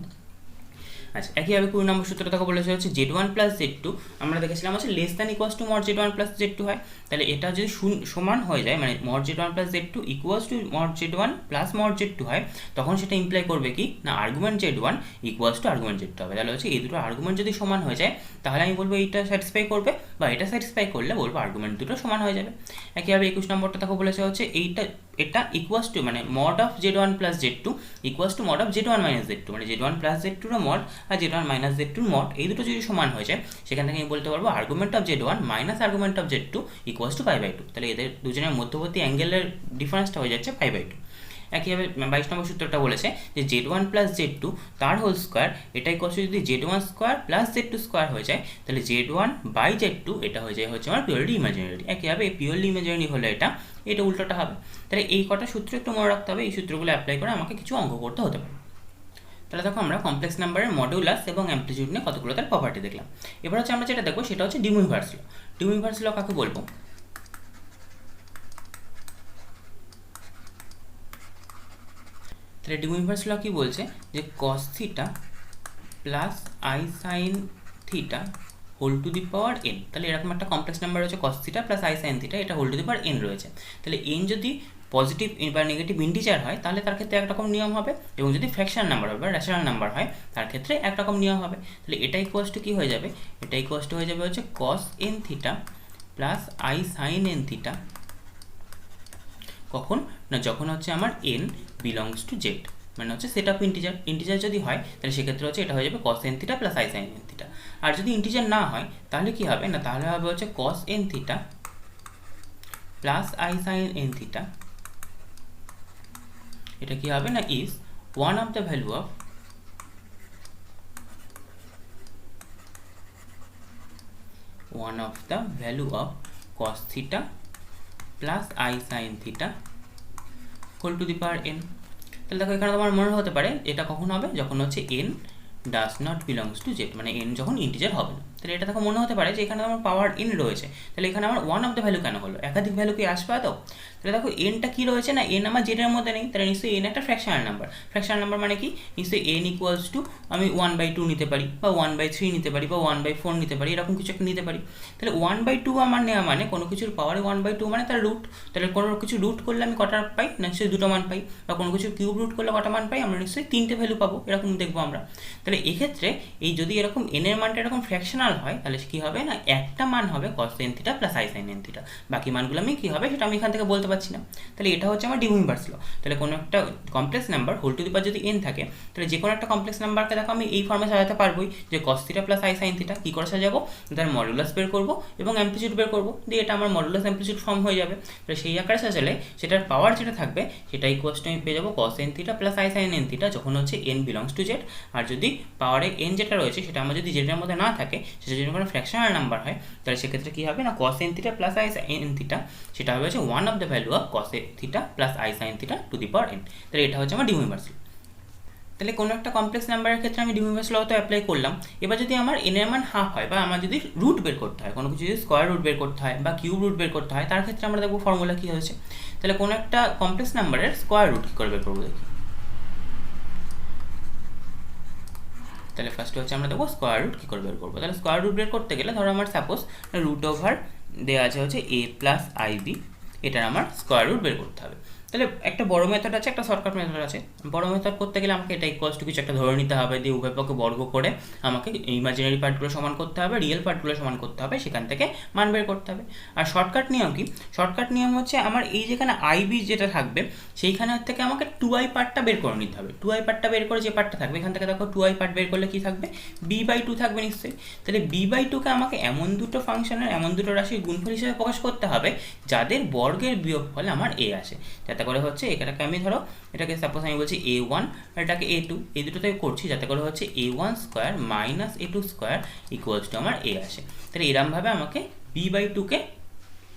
আচ্ছা, একইভাবে 20 নম্বর সূত্রটা দেখো বলেছে হচ্ছে z1 প্লাস z2, আমরা দেখেছিলাম হচ্ছে less than equals to mod z1 plus z2 হয়। তাহলে এটা যদি সমান হয়ে যায়, মানে mod z1 plus z2 equals to mod z1 plus mod z2 হয়, তখন সেটা ইমপ্লাই করবে কি না argument z1 equals to argument z2 হবে। তাহলে হচ্ছে এই দুটো আর্গুমেন্ট যদি সমান হয়ে যায়, তাহলে আমি বলবো এইটা স্যাটিসফাই করবে, বা এটা স্যাটিসফাই করলে বলবো আর্গুমেন্ট দুটো সমান হয়ে যাবে। একইভাবে 21 নম্বরটা দেখো বলেছে হচ্ছে এটা ইকুয়ালস টু মানে mod of z1 plus z2 equals to mod of z1 minus z2, মানে z1 প্লাস z2 এর মড আর z1 মাইনাস z2 এর মড, এই দুটো যদি সমান হয়ে যায়, সেখান থেকে আমি বলতে পারবো argument of z1 minus argument of z2 equals to π/2। তাহলে এদের দুজনের মধ্যবর্তী অ্যাঙ্গেলের ডিফারেন্সটা হয়ে যাচ্ছে π/2। একইভাবে 22 নম্বর সূত্রটা বলেছে যে z1 প্লাস z2 তার হোল স্কোয়ার, এটা ইকুয়ালস টু যদি z1 square plus z2 square হয়ে যায়, তাহলে z1 বাই z2 এটা হয়ে যায় হচ্ছে আমার পিওরলি ইমাজিনারি। একইভাবে পিওরলি ইমাজিনারি হলে এটা উল্টোটা হবে। তাহলে এই কটা সূত্র একটু মনে রাখতে হবে, এই সূত্রগুলো অ্যাপ্লাই করে আমাকে কিছু অঙ্ক করতে হতে পারে। তাহলে দেখো আমরা কমপ্লেক্স নাম্বারের মডুলাস এবং অ্যামপ্লিটিউড নিয়ে কতগুলো তার প্রপার্টি দেখলাম। এবার হচ্ছে আমরা যেটা দেখবো সেটা হচ্ছে ডিমুইভার্স ল। ডিমুইভার্স ল কাকে বলবো, তাহলে ডিমুইভার্স ল কি বলছে যে cos theta plus i sin theta whole to the power n। তাহলে এরকম একটা কমপ্লেক্স নাম্বার রয়েছে cos theta plus i sin theta, এটা whole to the power n রয়েছে। তাহলে n যদি পজিটিভ বা নেগেটিভ ইন্টিজার হয়, তাহলে তার ক্ষেত্রে একরকম নিয়ম হবে, এবং যদি ফ্র্যাকশন নাম্বার হবে বা রেশনাল নাম্বার হয়, তার ক্ষেত্রে একরকম নিয়ম হবে। তাহলে এটা ইকুয়ালস টু কী হয়ে যাবে, এটা ইকুয়ালস টু হয়ে যাবে হচ্ছে cos n theta plus i sin n theta, কখন না যখন হচ্ছে আমার n বিলংস টু z, মানে হচ্ছে সেট অফ ইন্টিজার যদি হয়, তাহলে সেক্ষেত্রে হচ্ছে এটা হয়ে যাবে cos n theta plus i sin n theta. আর যদি ইন্টিজার না হয়, তাহলে কি হবে না তাহলে হবে হচ্ছে cos n theta plus i sin n theta, এটা কি হবে না is one of the value of cos theta plus i sin theta whole to the power n। তাহলে দেখো এখানে তোমার মনে হতে পারে এটা কখন হবে, যখন হচ্ছে n does not belongs to z, মানে n যখন ইন্টিজার হবে না। তাহলে এটা দেখো মনে হতে পারে যে এখানে আমার পাওয়ার n রয়েছে, তাহলে এখানে আমার ওয়ান অফ দ্য ভ্যালু কেন হলো, একাধিক ভ্যালু কি আসবে তো। তাহলে দেখো nটা কি রয়েছে না n আমার জেডের মধ্যে নেই, তাহলে নিশ্চয়ই n একটা ফ্র্যাকশনাল নাম্বার। ফ্র্যাকশনাল নাম্বার মানে কি নিশ্চয়ই n ইকুয়ালস টু আমি 1/2 নিতে পারি, বা 1/3 নিতে পারি, বা 1/4 নিতে পারি, এরকম কিছু একটা নিতে পারি। তাহলে 1/2 আমার নেওয়া মানে কোনো কিছুর পাওয়ারে 1/2 মানে তার রুট। তাহলে কোনো কিছু রুট করলে আমি কটা পাই, নিশ্চয়ই দুটো মান পাই, বা কোনো কিছু কিউব রুট করলে কটা মান পাই, আমরা নিশ্চয়ই তিনটে ভ্যালু পাবো, এরকম দেখবো আমরা। তাহলে এক্ষেত্রে এই যদি এরকম n এর মানটা এরকম ফ্র্যাকশনাল হয়, তাহলে কি হবে না একটা মান হবে cos n theta plus i sin n theta, বাকি মানগুলো আমি কি হবে সেটা আমি এখান থেকে বলতে পারছি না। তাহলে এটা হচ্ছে আমার ডিমুইভার্স ল। তাহলে কোনো একটা complex number whole to the power যদি n থাকে, তাহলে যে কোনো একটা কমপ্লেক্স নাম্বারকে দেখো আমি এই ফর্মে সাজাতে পারবোই, যে cos theta plus i sin theta. কী করে সাজাবো, তার মডুলাস বের করবো এবং অ্যামপ্লিটিউড বের করবো, দিয়ে এটা আমার মডুলাস অ্যামপ্লিটিউড ফর্ম হয়ে যাবে। তাহলে সেই আকারে সাজালে সেটার পাওয়ার যেটা থাকবে সেটা ইকুয়ালস টু আমি পেয়ে যাবো cos n theta plus i sin n theta, যখন হচ্ছে n বিলংস টু z। আর যদি পাওয়ারে n যেটা রয়েছে সেটা আমার যদি জেডের মধ্যে না থাকে, সেটা যদি কোনো ফ্র্যাকশনাল নাম্বার হয় তাহলে সেক্ষেত্রে কী হবে না cos n theta plus i sin theta সেটা হবে হচ্ছে 1 of the value of cos a theta plus i sin theta two the power n। তাহলে এটা হচ্ছে আমার de Moivre's law। তাহলে কোনো একটা কমপ্লেক্স নাম্বারের ক্ষেত্রে আমি de Moivre's law তো অ্যাপ্লাই করলাম। এবার যদি আমার n এর মান হাফ হয় বা আমার যদি রুট বের করতে হয়, কোনো কিছু যদি স্কোয়ার রুট বের করতে হয় বা কিউব রুট বের করতে হয়, তার ক্ষেত্রে আমরা দেখবো ফর্মুলা কী হয়েছে। তাহলে কোনো একটা কমপ্লেক্স নাম্বারের স্কোয়ার রুট কী করে বের করবো দেখি। তাহলে ফার্স্টে হচ্ছে আমরা দেখবো স্কোয়ার রুট কী করে বের করবো। তাহলে স্কোয়ার রুট বের করতে গেলে ধরো আমার সাপোজ রুট ওভার দেওয়া আছে হচ্ছে a প্লাস IB, এটার আমার স্কোয়ার রুট বের করতে হবে। তাহলে একটা বড় মেথড আছে, একটা শর্টকাট মেথড আছে। বড় মেথড করতে গেলে আমাকে এটা ইকুয়ালস টু কিছু একটা ধরে নিতে হবে, দিয়ে উভয় পক্ষে বর্গ করে আমাকে ইমাজিনারি পার্টগুলো সমান করতে হবে, রিয়েল পার্টগুলো সমান করতে হবে, সেখান থেকে মান বের করতে হবে। আর শর্টকাট নিয়ম কি? শর্টকাট নিয়ম হচ্ছে আমার এই যেখানে IB যেটা থাকবে সেইখানে থেকে আমাকে 2i পার্টটা বের করে নিতে হবে। 2i পার্টটা বের করে যে পার্টটা থাকবে এখান থেকে দেখো 2i পার্ট বের করলে কি থাকবে, b/2 থাকবে নিশ্চয়ই। তাহলে b/2কে আমাকে এমন দুটো ফাংশনের এমন দুটো রাশির গুণফল হিসেবে প্রকাশ করতে হবে যাদের বর্গের বিয়োগফলে আমার a আসে। যাতে করে হচ্ছে এটাকে আমি ধরো এটাকে সাপোজ আমি বলছি a1 আর এটাকে a2, এই দুটোতে করছি যাতে করে হচ্ছে a1 square minus a2 square equals to আমার a আসে। তাহলে এরমভাবে আমাকে b/2কে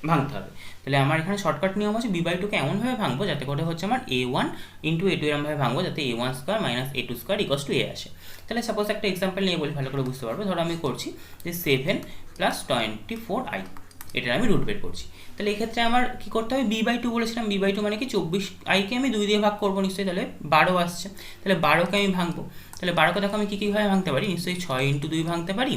ভাঙতে হবে। তাহলে আমার এখানে শর্টকাট নিয়ম হচ্ছে b/2কে এমনভাবে ভাঙবো যাতে করে হচ্ছে আমার a1 ইন্টু a2 এরমভাবে ভাঙবো যাতে a1 square minus a2 square equals to a আসে। তাহলে সাপোজ একটা এক্সাম্পল নিয়ে বলি ভালো করে বুঝতে পারবো। ধরো আমি করছি যে 7 প্লাস 24i, এটার আমি রুট বের করছি। তাহলে এক্ষেত্রে আমার কী করতে হবে, b/2 বলেছিলাম, b/2 মানে কি 24i-কে আমি 2 দিয়ে ভাগ করবো নিশ্চয়ই, তাহলে 12 আসছে। তাহলে 12কে আমি ভাঙবো। তাহলে 12কে দেখো আমি কীভাবে ভাঙতে পারি, নিশ্চয়ই 6 ইন্টু 2 ভাঙতে পারি,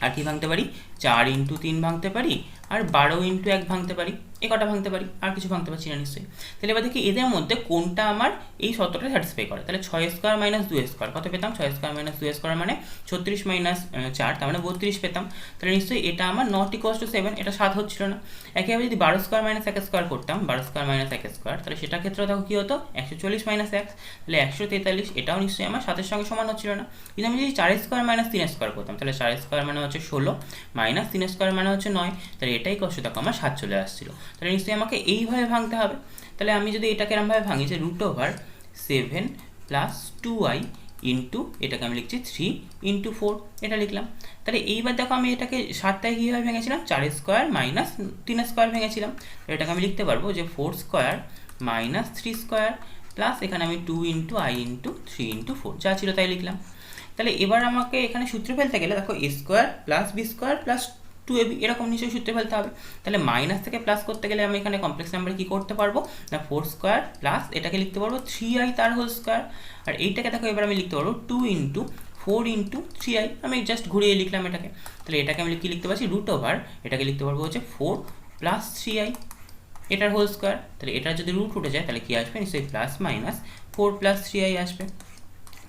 আর কি ভাঙতে পারি 4 ইন্টু 3 ভাঙতে পারি, আর 12 ইন্টু 1 ভাঙতে পারি, এ কটা ভাঙতে পারি, আর কিছু ভাঙতে পারছি না নিশ্চয়ই। তাহলে এবার দেখি এদের মধ্যে কোনটা আমার এই সূত্রটা স্যাটিসফাই করে। তাহলে 6 স্কোয়ার মাইনাস 2 স্কোয়ার কত পেতাম, 6 স্কোয়ার মাইনাস 2 স্কোয়ার মানে 36 মাইনাস 4 তার মানে 32 পেতাম। তাহলে নিশ্চয়ই এটা আমার নট ইকুয়ালস টু 7, এটা 7 হচ্ছিল না। একইভাবে যদি 12 স্কোয়ার মাইনাস 1 স্কোয়ার করতাম, 12 স্কোয়ার মাইনাস 1 স্কোয়ার, তাহলে সেটার ক্ষেত্রে দেখো কী হতো 140 মাইনাস 1, তাহলে 143, এটাও নিশ্চয়ই আমার 7-এর সঙ্গে সমান হচ্ছিল না। কিন্তু আমি যদি 4 স্কোয়ার মাইনাস 3 স্কোয়ার করতাম, তাহলে 4 স্কোয়ার মানে হচ্ছে 16 মাইনাস 3 স্কোয়ার মানে হচ্ছে 9, তাহলে এটাই কষ্ট দেখো আমার 7 চলে আসছিল। তাহলে নিশ্চয়ই আমাকে এইভাবে ভাঙতে হবে। তাহলে আমি যদি এটাকে এরমভাবে ভাঙি যে root over 7 plus 2i into এটাকে আমি লিখছি 3 ইন্টু 4, এটা লিখলাম। তাহলে এইবার দেখো আমি এটাকে 7টায় কীভাবে ভেঙেছিলাম, 4 স্কোয়ার মাইনাস 3 স্কোয়ার ভেঙেছিলাম। এটাকে আমি লিখতে পারবো যে 4 স্কোয়ার মাইনাস 3 স্কোয়ার প্লাস এখানে আমি 2 ইন্টু i ইন্টু 3 ইন্টু 4 যা ছিল তাই লিখলাম। তাহলে এবার আমাকে এখানে সূত্র ফেলতে গেলে দেখো a square plus b square plus 2ab এরকম নিশ্চয়ই সূত্রে ফেলতে হবে। তাহলে মাইনাস থেকে প্লাস করতে গেলে আমি এখানে কমপ্লেক্স নাম্বারে কী করতে পারবো না 4 স্কোয়ার প্লাস এটাকে লিখতে পারবো 3i তার হোল স্কোয়ার, আর এইটাকে দেখো এবার আমি লিখতে পারবো 2 ইন্টু 4 ইন্টু 3i, আমি জাস্ট ঘুরিয়ে লিখলাম এটাকে। তাহলে এটাকে আমি কি লিখতে পারছি রুট ওভার এটাকে লিখতে পারবো হচ্ছে 4 প্লাস 3i এটার হোল স্কোয়ার। তাহলে এটার যদি রুট উঠে যায় তাহলে কী আসবে, নিশ্চয়ই প্লাস মাইনাস 4 প্লাস 3i আসবে।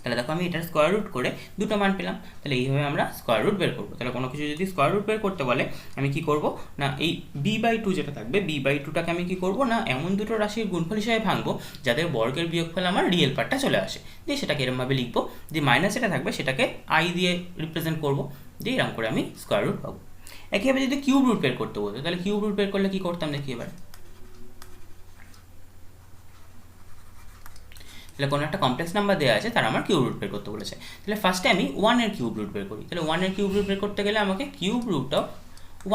তাহলে দেখো আমি এটার স্কোয়ার রুট করে দুটো মান পেলাম। তাহলে এইভাবে আমরা স্কোয়ার রুট বের করবো। তাহলে কোনো কিছু যদি স্কোয়ার রুট বের করতে বলে আমি কি করব না এই b/2 যেটা থাকবে b/2টাকে আমি কি করব না এমন দুটো রাশির গুণফল হিসেবে ভাঙবো যাদের বর্গের বিয়োগফল আমার রিয়েল পার্টটা চলে আসে, দিয়ে সেটাকে এরমভাবে লিখবো যে মাইনাস যেটা থাকবে সেটাকে i দিয়ে রিপ্রেজেন্ট করবো, দিয়ে এরকম করে আমি স্কোয়ার রুট পাবো। একইভাবে যদি কিউব রুট বের করতে বলতো তাহলে কিউব রুট বের করলে কী করতাম দেখি এবার। তাহলে কোনো একটা কমপ্লেক্স নাম্বার দেওয়া আছে তার আমার কিউব রুট বের করতে বলেছে। তাহলে ফার্স্টে আমি 1 এর কিউব রুট বের করি। তাহলে 1 এর কিউব রুট বের করতে গেলে আমাকে কিউব রুট অফ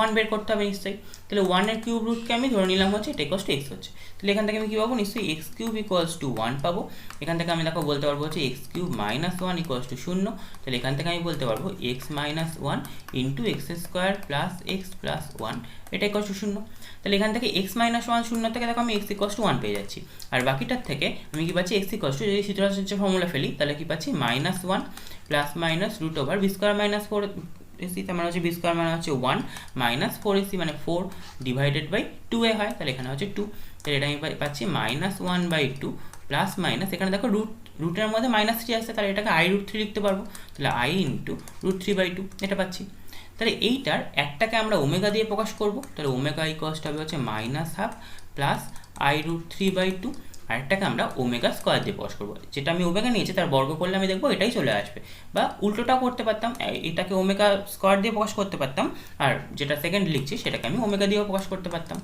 1 বের করতে হবে নিশ্চয়ই। তাহলে 1 এর কিউব রুটকে আমি ধরে নিলাম হচ্ছে এটা ইকুয়ালস টু x হচ্ছে। তাহলে এখান থেকে আমি কী পাবো, নিশ্চয়ই x কিউব ইকুয়ালস টু 1 পাবো। এখান থেকে আমি দেখো বলতে পারবো হচ্ছে x cube minus 1 equals to 0। তাহলে এখান থেকে আমি বলতে পারবো x minus 1 into x square plus x plus 1 এটা ইকুয়ালস টু 0। তাহলে এখান থেকে x মাইনাস 1 0 থেকে দেখো আমি x ইকুয়ালস টু 1 পেয়ে যাচ্ছি। আর বাকিটার থেকে আমি কি পাচ্ছি x ইকুয়ালস টু যদি সূত্রাংশের ফর্মুলা ফেলি তাহলে কি পাচ্ছি minus 1 plus minus root over b square minus 4ac তার মানে হচ্ছে বি স্কোয়ার মানে হচ্ছে 1 মাইনাস 4ac মানে 4 ডিভাইডেড বাই 2a হয়, তাহলে এখানে হচ্ছে 2। তাহলে এটা আমি পাচ্ছি মাইনাস 1/2 প্লাস মাইনাস এখানে দেখো রুটের মধ্যে মাইনাস 3 আসছে, তাহলে এটাকে i√3 লিখতে পারবো। তাহলে i ইন্টু √3/2 এটা পাচ্ছি। তাহলে এইটার একটাকে আমরা ওমেগা দিয়ে প্রকাশ করব। তাহলে ওমেগা ইকুয়ালস হবে হচ্ছে মাইনাস হাফ প্লাস i√3/2, আরেকটাকে আমরা ওমেগা স্কোয়ার দিয়ে প্রকাশ করবো। যেটা আমি ওমেগা নিয়েছি তার বর্গ করলে আমি দেখবো এটাই চলে আসবে, বা উল্টোটাও করতে পারতাম, এটাকে ওমেগা স্কোয়ার দিয়ে প্রকাশ করতে পারতাম, আর যেটা সেকেন্ড লিখছি সেটাকে আমি ওমেগা দিয়েও প্রকাশ করতে পারতাম।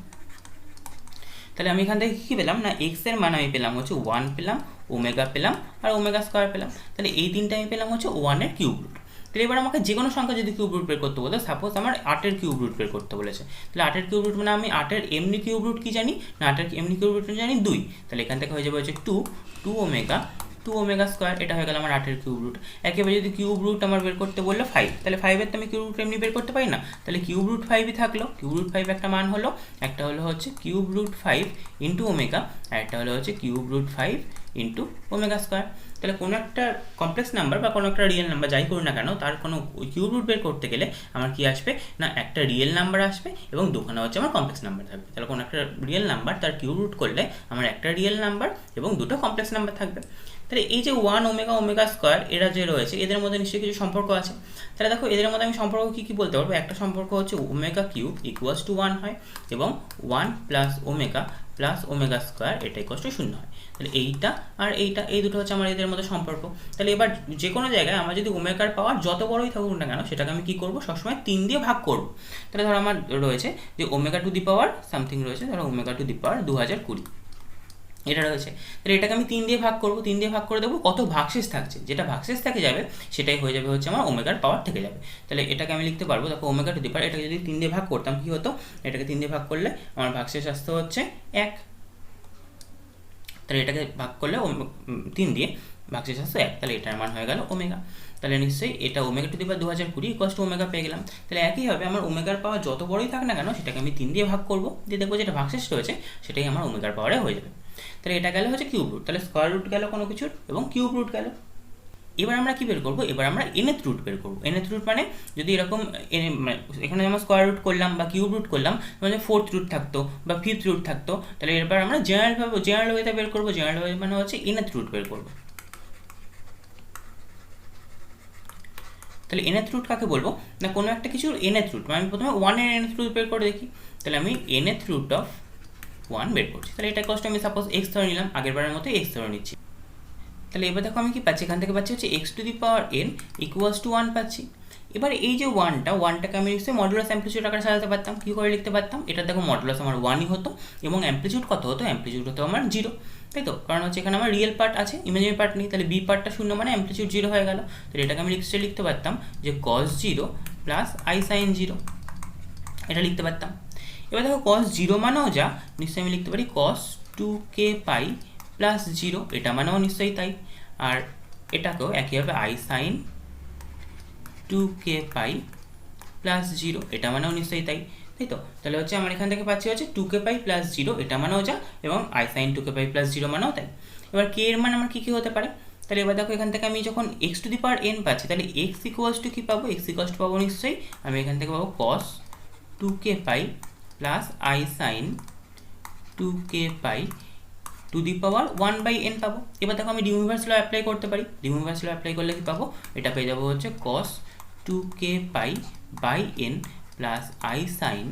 তাহলে আমি এখান থেকে কী পেলাম না x এর মান আমি পেলাম হচ্ছে 1 পেলাম, ওমেগা পেলাম, আর ওমেগা স্কোয়ার পেলাম। তাহলে এই তিনটা আমি পেলাম হচ্ছে 1 এর কিউব রুট। তাহলে এবার আমাকে যে কোনো সংখ্যা যদি কিউব রুট বের করতে বলে, সাপোজ আমার 8-এর কিউব রুট বের করতে বলেছে, তাহলে 8-এর কিউব রুট মানে আমি 8-এর এমনি কিউব রুট কি জানি না, 8-এর এমনি কিউব রুট জানি 2, তাহলে এখান থেকে হয়ে যাবে হচ্ছে 2 ওমেগা স্কোয়ার, এটা হয়ে গেল আমার 8-এর কিউব রুট। একেবারে যদি কিউব রুট আমার বের করতে বললো 5, তাহলে 5-এর তো আমি কিউব রুট এমনি বের করতে পারি না, তাহলে কিউব রুট 5ই থাকলো। কিউব রুট 5 একটা মান হলো, একটা হলো হচ্ছে কিউব রুট 5 ইন্টু ওমেগা, আর একটা হলো হচ্ছে cube root 5 into omega square. তাহলে কোনো একটা কমপ্লেক্স নাম্বার বা কোনো একটা রিয়েল নাম্বার যাই করি না কেন, তার কোনো কিউব রুট বের করতে গেলে আমার কি আসবে না, একটা রিয়েল নাম্বার আসবে এবং দুখানা হচ্ছে আমার কমপ্লেক্স নাম্বার থাকবে। তাহলে কোনো একটা রিয়েল নাম্বার তার কিউব রুট করলে আমার একটা রিয়েল নাম্বার এবং দুটো কমপ্লেক্স নাম্বার থাকবে। তাহলে এই যে 1 ওমেগা স্কোয়ার এরা যে রয়েছে, এদের মধ্যে নিশ্চয়ই কিছু সম্পর্ক আছে। তাহলে দেখো এদের মধ্যে আমি সম্পর্ক কী কী বলতে পারবো, একটা সম্পর্ক হচ্ছে ওমেগা কিউব ইকুয়ালস টু 1 হয়, এবং 1 প্লাস ওমেগা স্কোয়ার এটা ইকুয়ালস টু 0 হয়। তাহলে এইটা আর এইটা, এই দুটো হচ্ছে আমার এদের মধ্যে সম্পর্ক। তাহলে এবার যে কোনো জায়গায় আমার যদি ওমেগার পাওয়ার যত বড়ই থাকুক না কেন, সেটাকে আমি কী করবো, সবসময় 3 দিয়ে ভাগ করবো। তাহলে ধরো আমার রয়েছে যে omega two the power something রয়েছে, ধরো ওমেগা টু দি পাওয়ার 2020 এটা রয়েছে, তাহলে এটাকে আমি 3 দিয়ে ভাগ করবো। 3 দিয়ে ভাগ করে দেবো, কত ভাগশেষ থাকছে, যেটা ভাগশেষ থেকে যাবে সেটাই হয়ে যাবে হচ্ছে আমার ওমেগার পাওয়ার থেকে যাবে। তাহলে এটাকে আমি লিখতে পারবো, দেখো ওমেগা টু দি পাওয়ার, এটাকে যদি 3 দিয়ে ভাগ করতাম কী হতো, এটাকে 3 দিয়ে ভাগ করলে আমার ভাগশেষ আসতে হচ্ছে 1, তাহলে এটাকে ভাগ করলে 3 দিয়ে ভাগশেষ আসতে 1, তাহলে এটার মান হয়ে গেল ওমেগা। তাহলে নিশ্চয়ই এটা omega two the power 2020 equals to omega পেয়ে গেলাম। তাহলে একইভাবে আমার ওমেগার পাওয়ার যত বড়ই থাক না কেন, সেটাকে আমি 3 দিয়ে ভাগ করবো, দিয়ে দেখবো যেটা ভাগশেষ রয়েছে সেটাই আমার ওমেগার পাওয়ারে হয়ে যাবে। তাহলে এটা গেল হচ্ছে কিউব রুট, তাহলে স্কোয়ার রুট গেল কোনো কিছুর এবং কিউব রুট গেল। এবার আমরা কি বের করবো, এবার আমরা nth রুট বের করবো। nth রুট মানে যদি এরকম এখানে যেমন স্কোয়ার রুট করলাম বা কিউব রুট করলাম, মানে 4th রুট থাকতো বা 5th রুট থাকতো, তাহলে এবার আমরা জেনারেল ওয়েতে বের করবো। জেনারেল ওয়ে মানে হচ্ছে nth রুট বের করবো। তাহলে nth রুট কাকে বলবো না, কোনো একটা কিছুর nth রুট, মানে আমি প্রথমে 1-এর nth রুট বের করে দেখি। তাহলে আমি nth রুট অফ 1 বের করছি। তাহলে এটা কষ্ট আমি সাপোজ x ধরে নিলাম, আগের বারের মতো x ধরে নিচ্ছি। তাহলে এবার দেখো আমি কি পাচ্ছি, এখান থেকে পাচ্ছি হচ্ছে x two the power n equals to 1 পাচ্ছি। এবার এই যে 1টাকে আমি নিশ্চয়ই মডুলাস অ্যাম্পলিটিউড আকারে সাজাতে পারতাম। কী করে লিখতে পারতাম, এটা দেখো মডুলাস আমার 1ই হতো এবং অ্যাম্পলিটিউড কত হতো, অ্যাম্পলিটিউড হতো আমার 0, তাই তো, কারণ হচ্ছে এখানে আমার রিয়েল পার্ট আছে, ইমাজিনারি পার্ট নেই। তাহলে বি পার্টটা 0 মানে অ্যাম্পলিটিউড 0 হয়ে গেল। তাহলে এটাকে আমি লিখতে পারতাম যে cos 0 প্লাস i sin 0, এটা লিখতে পারতাম। এবার দেখো cos 0 মানেও যা, নিশ্চয়ই আমি লিখতে পারি cos 2k পাই প্লাস 0, এটা মানেও নিশ্চয়ই তাই। আর এটাকেও একইভাবে i sin 2k pi plus 0, এটা মানেও নিশ্চয়ই তাই, তাই তো। তাহলে হচ্ছে আমার এখান থেকে পাচ্ছি হচ্ছে 2k পাই প্লাস 0, এটা মানেও যা, এবং i sin 2k pi plus 0 মানেও তাই। এবার k এর মান আমার কী কী হতে পারে, তাহলে এবার দেখো এখান থেকে আমি যখন x two the power n পাচ্ছি, তাহলে x ইকুয়ালস টু কী পাবো, x ইকুয়ালস টু পাবো নিশ্চয়ই আমি এখান থেকে পাবো cos 2k pi plus i sin 2k pi two the power 1/n পাবো। এবার দেখো আমি ডিমুভার্স ল অ্যাপ্লাই করতে পারি। ডিমুভার্স ল অ্যাপ্লাই করলে কি পাবো, এটা পেয়ে যাবো হচ্ছে cos 2k pi by n plus i sin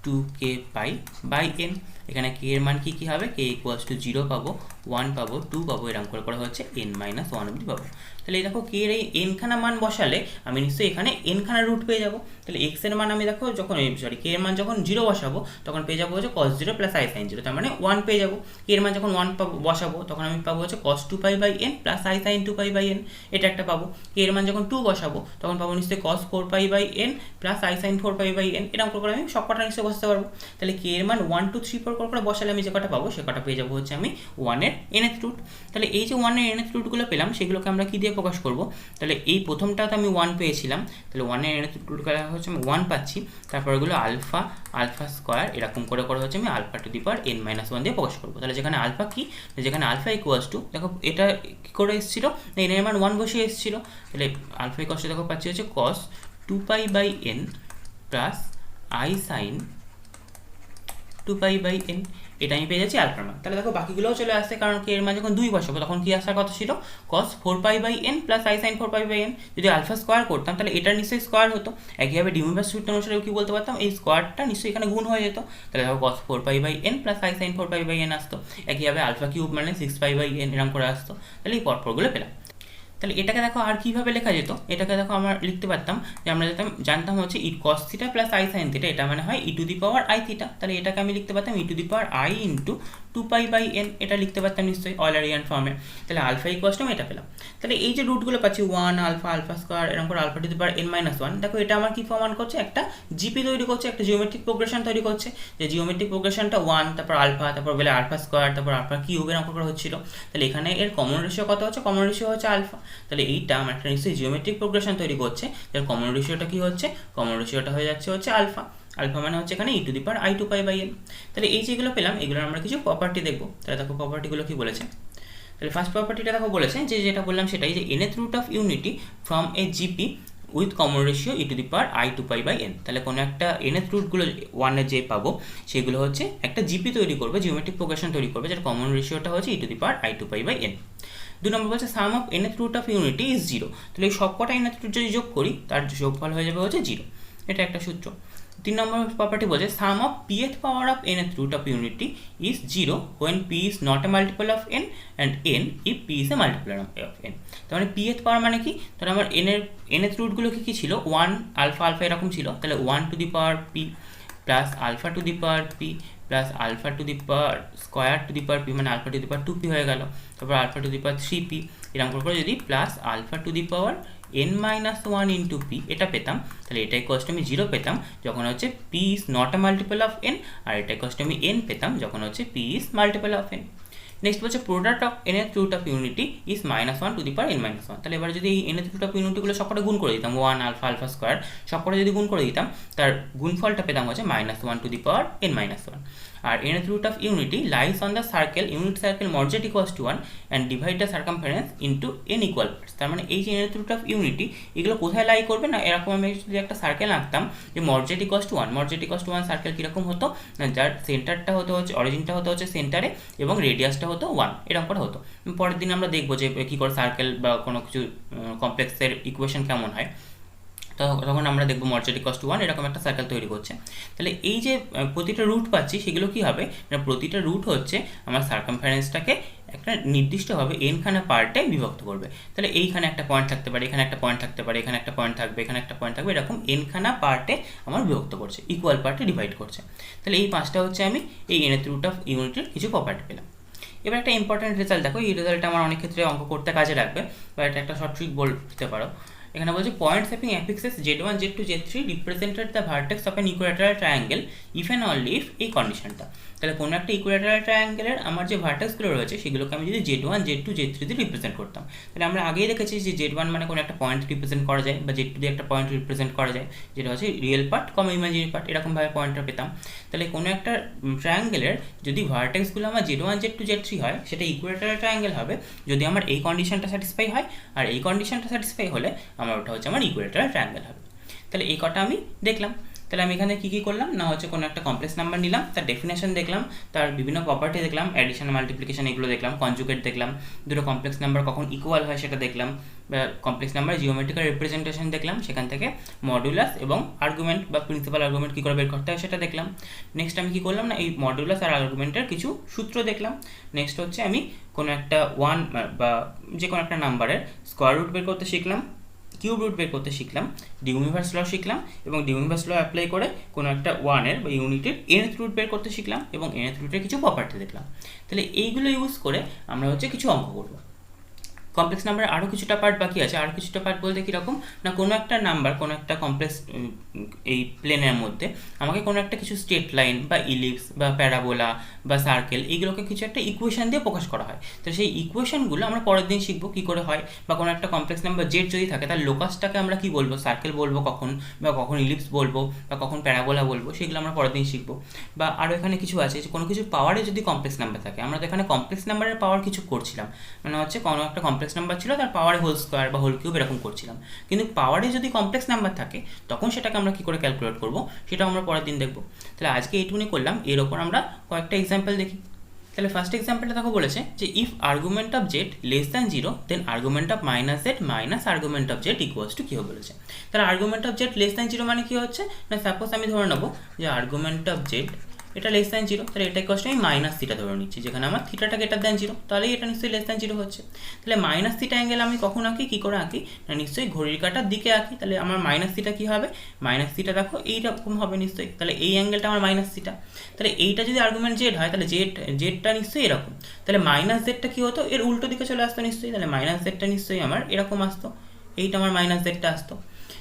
2k pi by n। এখানে k এর মান কী হবে, k ইকুয়ালস টু 0 পাবো, 1 পাবো, 2 পাবো, এরকম করে হচ্ছে n-1 অবধি পাবো। তাহলে এই দেখো k এর এই n-খানা মান বসালে আমি নিশ্চয়ই এখানে n-খানা রুট পেয়ে যাবো। তাহলে x এর মান আমি দেখো যখন k এর মান যখন 0 বসাবো তখন পেয়ে যাবো হচ্ছে cos 0 প্লাস i sin 0, তার মানে 1 পেয়ে যাবো। k এর মান যখন 1 বসাবো তখন আমি পাবো হচ্ছে cos 2 pi by n plus i sin 2 pi by n, এটা একটা পাবো। k এর মান যখন 2 বসাবো তখন পাবো নিশ্চয়ই cos 4 pi by n plus i sin 4 pi by n, এরকম করে আমি সব কটা নিশ্চয়ই বসাতে পারবো। তাহলে k এর মান 1 2 3 4 করে বসালে আমি যে কটা পাবো সে কটা পেয়ে যাবো হচ্ছে আমি 1-এর nth রুট। তাহলে এই যে 1-এর nth রুটগুলো পেলাম সেগুলোকে আমরা কী দিয়ে প্রকাশ করবো, তাহলে এই প্রথমটাতে আমি 1 পেয়েছিলাম, তাহলে 1-এর nth রুটগুলো হচ্ছে আমি 1 পাচ্ছি, তারপর এগুলো আলফা স্কোয়ার এরকম করে হচ্ছে আমি alpha to the power n-1 দিয়ে প্রকাশ করবো। তাহলে যেখানে আলফা কি, যেখানে আলফা ইকুয়ালস টু, দেখো এটা কী করে এসেছিলো, n এর মান 1 বসে এসেছিলো, তাহলে আলফা ইকুয়ালস টু দেখো পাচ্ছি হচ্ছে cos 2 pi by n plus i sin 2 pi by n, এটা আমি পেয়ে যাচ্ছি আলফার মান। তাহলে দেখো বাকিগুলোও চলে আসছে, কারণ k এর মান যখন 2 বসাবো তখন কি আসার কথা ছিল, cos 4 pi by n plus i sin 4 pi by n। যদি আলফা স্কোয়ার করতাম তাহলে এটার নিশ্চয়ই স্কোয়ার হতো। একইভাবে ডিমুভার্স সূত্র অনুসারে কি বলতে পারতাম, এই স্কোয়ারটা নিশ্চয়ই এখানে গুণ হয়ে যেত, তাহলে দেখো cos 4 pi by n plus i sin 4 pi by n আসতো। একইভাবে আলফা কিউব মানে 6 পাই বাই n এরকম করে আসতো। তাহলে এই পরপরগুলো পেলাম। তাহলে এটাকে দেখো আর কীভাবে লেখা যেত, এটাকে দেখো আমরা লিখতে পারতাম যে আমরা জানতাম হচ্ছে cos theta plus i sin theta, এটা মানে হয় e to the power i theta. তাহলে এটাকে আমি লিখতে পারতাম e to the power i into 2π/n, এটা লিখতে পারতাম নিশ্চয়ই অয়লারিয়ান ফর্মে। তাহলে আলফা ইকুয়ালস টু আমি এটা পেলাম। তাহলে এই যে রুটগুলো পাচ্ছি 1 আলফা, আলফা স্কোয়ার, এরকম করে alpha to the power n-1, দেখো এটা আমার কি প্রমাণ করছে, একটা জিপি তৈরি করছে, একটা জিওমেট্রিক প্রোগ্রেশন তৈরি করছে। যে জিওমেট্রিক প্রোগ্রেশনটা 1, তারপর আলফা, তারপর বলে আলফা স্কোয়ার, তারপর আলফা কিউব, এরকম করে হচ্ছিল। তাহলে এখানে এর কমন রেশিও কত হচ্ছে, কমন রেশিও হচ্ছে আলফা। তাহলে এইটা আমার একটা নিশ্চয়ই জিওমেট্রিক প্রোগ্রেশন তৈরি করছে, এর কমন রেশিওটা কি হচ্ছে, কমন রেশিওটা হয়ে যাচ্ছে হচ্ছে আলফা। আলফা মানে হচ্ছে এখানে e⁻i²π/n। তাহলে এই যেগুলো পেলাম, এগুলোর আমরা কিছু প্রপার্টি দেখবো। তাহলে দেখো প্রপার্টিগুলো কি বলেছে। তাহলে ফার্স্ট প্রপার্টিটা দেখো বলেছে যে যেটা বললাম সেটাই, যে nth root of unity from a GP with common ratio e⁻i²π/n। তাহলে কোনো একটা nth রুটগুলো 1 যে পাবো সেগুলো হচ্ছে একটা জিপি তৈরি করবে, জিওমেট্রিক প্রোগ্রেশন তৈরি করবে, যার কমন রেশিওটা হচ্ছে e⁻i²π/n। 2 নম্বর বলছে sum of nth root of unity is 0। তাহলে এই সবকটা nth রুট যদি যোগ করি তার যোগফল হয়ে যাবে হচ্ছে 0। এটা একটা সূত্র। 3 নম্বর প্রপার্টি বলছে sum of pth power of nth root of unity is 0 when p is not a multiple of n and n if p is a multiple of n। তার মানে pth পাওয়ার মানে কি, তাহলে আমার nth রুটগুলো কি ছিল, 1 আলফা আলফা এরকম ছিল। তাহলে 1 to the power p plus alpha to the power p plus alpha to the power square to the power p, মানে alpha to the power 2p হয়ে গেল। তারপর alpha to the power 3p, এরকম করে যদি plus alpha to the power n-1 into p এটা পেতাম। তাহলে এটা ইকুয়ালস টু আমি 0 পেতাম যখন হচ্ছে p is not a multiple of n, আর এটা ইকুয়ালস টু আমি n পেতাম যখন হচ্ছে p is multiple of n। Next বলছে product of nth root of unity is -1 to the power n-1। তাহলে এবার যদি এই nth রুট অফ ইউনিটিগুলো সবকটা গুণ করে দিতাম, 1 আলফা আলফা স্কোয়ার সবকটা যদি গুণ করে দিতাম, তার গুণফলটা পেতাম হচ্ছে -1 টু দি পাওয়ার n-1। আর nth root of unity lies on the circle, unit circle mojget equals to 1 and divide the circumference into n equal parts। তার মানে এই যে nth root of unity এগুলো কোথায় লাই করবে না, এরকম আমি যদি একটা সার্কেল আঁকতাম যে মজেট ইকুয়ালস টু 1, মজেট ইকুয়ালস টু 1 সার্কেল কীরকম হতো না, যার সেন্টারটা হতো হচ্ছে অরিজিনটা হতো হচ্ছে সেন্টারে এবং রেডিয়াসটা হতো 1, এরকম করে হতো। পরের দিন আমরা দেখবো যে কী করে সার্কেল বা কোনো কিছু কমপ্লেক্সের ইকুয়েশন কেমন হয়, তখন আমরা দেখবো মজেট ইকুয়ালস টু 1 এরকম একটা সার্কেল তৈরি করছে। তাহলে এই যে প্রতিটা রুট পাচ্ছি সেগুলো কি হবে না, প্রতিটা রুট হচ্ছে আমার সার্কামফারেন্সটাকে একটা নির্দিষ্টভাবে এনখানা পার্টে বিভক্ত করবে। তাহলে এইখানে একটা পয়েন্ট থাকতে পারে, এখানে একটা পয়েন্ট থাকতে পারে, এখানে একটা পয়েন্ট থাকবে, এখানে একটা পয়েন্ট থাকবে, এরকম এনখানা পার্টে আমার বিভক্ত করছে, ইকুয়াল পার্টে ডিভাইড করছে। তাহলে এই পাঁচটা হচ্ছে আমি এই nth রুট অফ ইউনিটির কিছু প্রপার্টি পেলাম। এবার একটা ইম্পর্টেন্ট রেজাল্ট দেখো, এই রেজাল্টটা আমার অনেক ক্ষেত্রে অঙ্ক করতে কাজে লাগবে বা এটা একটা শর্ট ট্রিক বলতে পারো। এখানে বলছে points having affixes z1 z2 z3 represented the vertex of an equilateral triangle if and only if এই কন্ডিশনটা। তাহলে কোনো একটা ইকুইল্যাটারাল ট্রায়াঙ্গেলের আমার যে ভার্টেক্সগুলো রয়েছে সেগুলোকে আমি যদি z1 z2 z3 দিয়ে রিপ্রেজেন্ট করতাম, তাহলে আমরা আগেই দেখেছি যে z1 মানে কোনো একটা পয়েন্ট রিপ্রেজেন্ট করা যায় বা z2 দিয়ে একটা পয়েন্ট রিপ্রেজেন্ট করা যায়, যেটা হচ্ছে রিয়েল পার্ট কম ইমাজিনারি পার্ট, এরকমভাবে পয়েন্টটা পেতাম। তাহলে কোনো একটা ট্রায়াঙ্গেলের যদি ভার্টেক্সগুলো আমার z1 z2 z3 হয় সেটা ইকুইল্যাটারাল ট্রায়াঙ্গেল হবে যদি আমার এই কন্ডিশনটা স্যাটিসফাই হয়, আর এই কন্ডিশনটা স্যাটিসফাই হলে আমার ওটা হচ্ছে আমার ইকুইল্যাটারাল ট্রায়াঙ্গেল হবে। তাহলে এই কটা আমি দেখলাম। তাহলে আমি এখানে কী কী করলাম না হচ্ছে কোনো একটা কমপ্লেক্স নাম্বার নিলাম, তার ডেফিনেশন দেখলাম, তার বিভিন্ন প্রপার্টি দেখলাম, অ্যাডিশন মাল্টিপ্লিকেশন এগুলো দেখলাম, কনজুগেট দেখলাম, দুটো কমপ্লেক্স নাম্বার কখন ইকুয়াল হয় সেটা দেখলাম, কমপ্লেক্স নাম্বার জিওমেট্রিক্যাল রিপ্রেজেন্টেশন দেখলাম, সেখান থেকে মডুলাস এবং আর্গুমেন্ট বা প্রিন্সিপাল আর্গুমেন্ট কী করে বের করতে হয় সেটা দেখলাম। নেক্সট আমি কী করলাম না এই মডুলাস আর আর্গুমেন্টের কিছু সূত্র দেখলাম। নেক্সট হচ্ছে আমি কোনো একটা 1 বা যে কোনো একটা নাম্বারের স্কোয়ার রুট বের করতে শিখলাম, কিউব রুট বের করতে শিখলাম, ডি ইউনিভার্স ল শিখলাম এবং ডি ইউনিভার্স ল অ্যাপ্লাই করে কোনো একটা 1-এর বা ইউনিটের nth রুট বের করতে শিখলাম এবং nth রুটের কিছু প্রপার্টি দেখলাম। তাহলে এইগুলো ইউজ করে আমরা হচ্ছে কিছু অঙ্ক করব। কমপ্লেক্স নাম্বারের আরও কিছুটা পার্ট বাকি আছে। আরও কিছুটা পার্ট বলতে কীরকম না, কোনো একটা নাম্বার কোনো একটা কমপ্লেক্স এই প্লেনের মধ্যে আমাকে কোনো একটা কিছু স্ট্রেট লাইন বা ইলিপস বা প্যারাবোলা বা সার্কেল এইগুলোকে কিছু একটা ইকুয়েশন দিয়ে প্রকাশ করা হয়। তো সেই ইকুয়েশনগুলো আমরা পরের দিন শিখবো কী করে হয়। বা কোনো একটা কমপ্লেক্স নাম্বার জেড যদি থাকে তার লোকাসটাকে আমরা কী বলবো, সার্কেল বলবো কখন, বা কখন ইলিপস বলবো, বা কখন প্যারাবোলা বলবো, সেগুলো আমরা পরের দিন শিখবো। বা আরও এখানে কিছু আছে যে কোনো কিছু পাওয়ারে যদি কমপ্লেক্স নাম্বার থাকে, আমরা তো এখানে কমপ্লেক্স নাম্বারের পাওয়ার কিছু করছিলাম, মানে হচ্ছে কোনো একটা কমপ্লেক্স নাম্বার ছিল তার পাওয়ারে হোল স্কোয়ার বা হোল কিউব এরকম করছিলাম, কিন্তু পাওয়ারে যদি কমপ্লেক্স নাম্বার থাকে তখন সেটাকে আমরা কী করে ক্যালকুলেট করবো সেটাও আমরা পরের দিন দেখবো। তাহলে আজকে এইটুকুনি করলাম, এর ওপর আমরা কয়েকটা এক্সাম্পল দেখি। তাহলে ফার্স্ট এক্সাম্পলটা দেখো বলেছে যে if argument of z less than 0 then argument of -z minus argument of z equals to কী বলেছে। তাহলে argument of z less than 0 মানে কী হচ্ছে না, সাপোজ আমি ধরে নেবো যে আর্গুমেন্ট অফ জেড এটা লেস দ্যান 0, তাহলে এটা ইকুয়াল টু আমি মাইনাস থিটা ধরে নিচ্ছি, যেখানে আমার থিটাটা গ্রেটার দ্যান 0, তাহলে এটা নিশ্চয়ই লেস দ্যান 0 হচ্ছে। তাহলে মাইনাস থিটা অ্যাঙ্গেল আমি কখন আঁকি, কী করে আঁকি না, নিশ্চয়ই ঘড়ির কাঁটার দিকে আঁকি। তাহলে আমার মাইনাস থিটা কী হবে, মাইনাস থিটা দেখো এইরকম হবে নিশ্চয়ই, তাহলে এই অ্যাঙ্গেলটা আমার মাইনাস থিটা। তাহলে এইটা যদি আর্গুমেন্ট জেড হয়, তাহলে জেডটা নিশ্চয়ই এরকম, তাহলে মাইনাস জেডটা কী হতো, এর উল্টো দিকে চলে আসতো নিশ্চয়ই, তাহলে মাইনাস জেডটা নিশ্চয়ই আমার এরকম আসতো, এইটা আমার মাইনাস জেডটা আসতো।